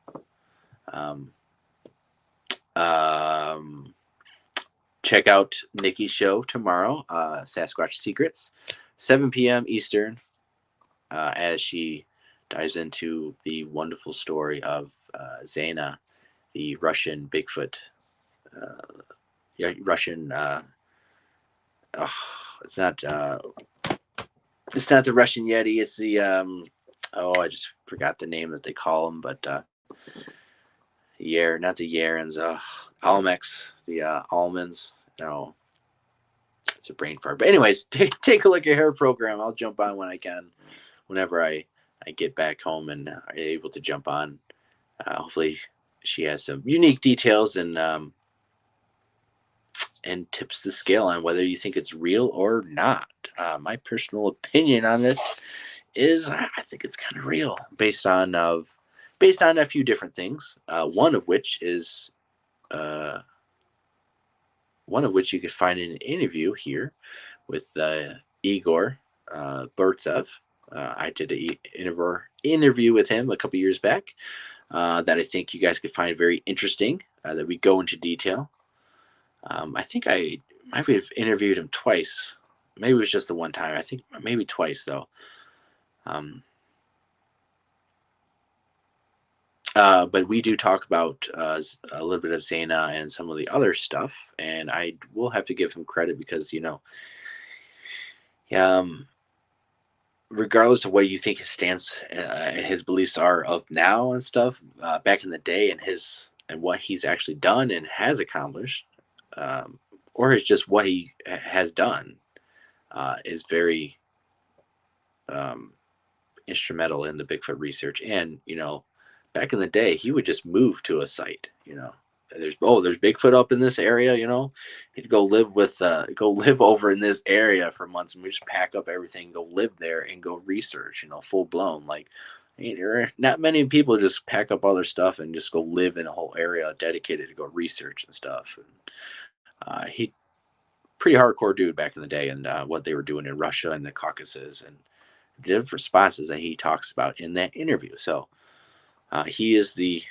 check out Nikki's show tomorrow, Sasquatch Secrets, 7 p.m. Eastern, as she dives into the wonderful story of Zana, the Russian Bigfoot. Russian. Oh, it's not. It's not the Russian Yeti. It's the. I just forgot the name that they call them, but not the Yarans. Almex, the almonds. No, it's a brain fart. But anyways, take a look at her program. I'll jump on when I can, whenever I get back home and are able to jump on. Hopefully, she has some unique details and tips the scale on whether you think it's real or not. My personal opinion on this is I think it's kind of real based on a few different things. One of which you could find in an interview here with Igor Burtsev. I did an interview with him a couple years back that I think you guys could find very interesting, that we go into detail. I think I might have interviewed him twice. Maybe it was just the one time. I think maybe twice, though. But we do talk about a little bit of Zana and some of the other stuff, and I will have to give him credit because regardless of what you think his stance and his beliefs are of now and stuff, back in the day and what he's actually done and has accomplished, or is just what he has done, is very instrumental in the Bigfoot research. And back in the day, he would just move to a site. There's Bigfoot up in this area. He'd go live over in this area for months, and we just pack up everything, go live there, and go research. Full blown. Like, there are not many people just pack up all their stuff and just go live in a whole area dedicated to go research and stuff. And he pretty hardcore dude back in the day, and what they were doing in Russia and the Caucasus and different responses that he talks about in that interview. So he is the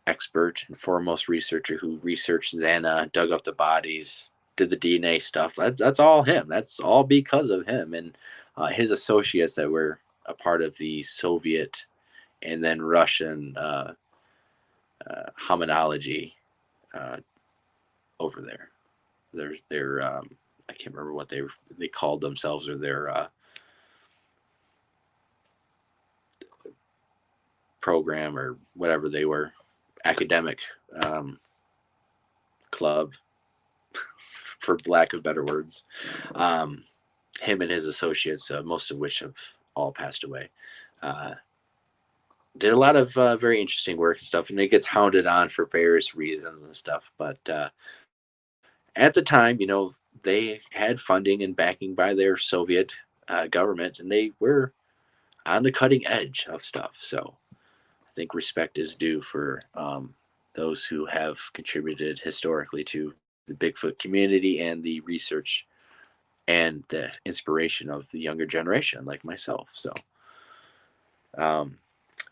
expert and foremost researcher who researched Zana, dug up the bodies, did the DNA stuff. That's all him. That's all because of him and his associates that were a part of the Soviet and then Russian hominology over there. They're I can't remember what they called themselves or their program or whatever they were, academic club, for lack of better words. Him and his associates, most of which have all passed away, did a lot of very interesting work and stuff, and it gets hounded on for various reasons and stuff. But at the time, they had funding and backing by their Soviet government, and they were on the cutting edge of stuff. So I think respect is due for those who have contributed historically to the Bigfoot community and the research and the inspiration of the younger generation like myself. So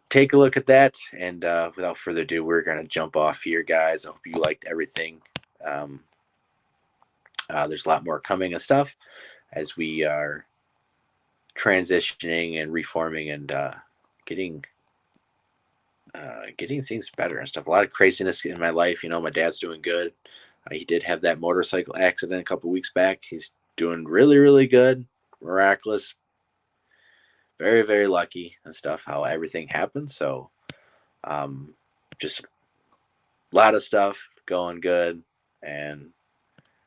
take a look at that. And without further ado, we're going to jump off here, guys. I hope you liked everything. There's a lot more coming and stuff as we are transitioning and reforming and getting things better and stuff. A lot of craziness in my life. My dad's doing good. He did have that motorcycle accident a couple weeks back. He's doing really, really good. Miraculous. Very, very lucky and stuff how everything happened. So um, just a lot of stuff going good. And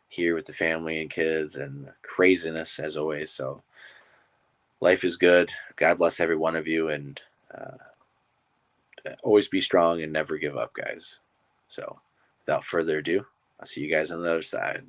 here with the family and kids and craziness as always. So life is good. God bless every one of you. And always be strong and never give up, guys. So without further ado, I'll see you guys on the other side.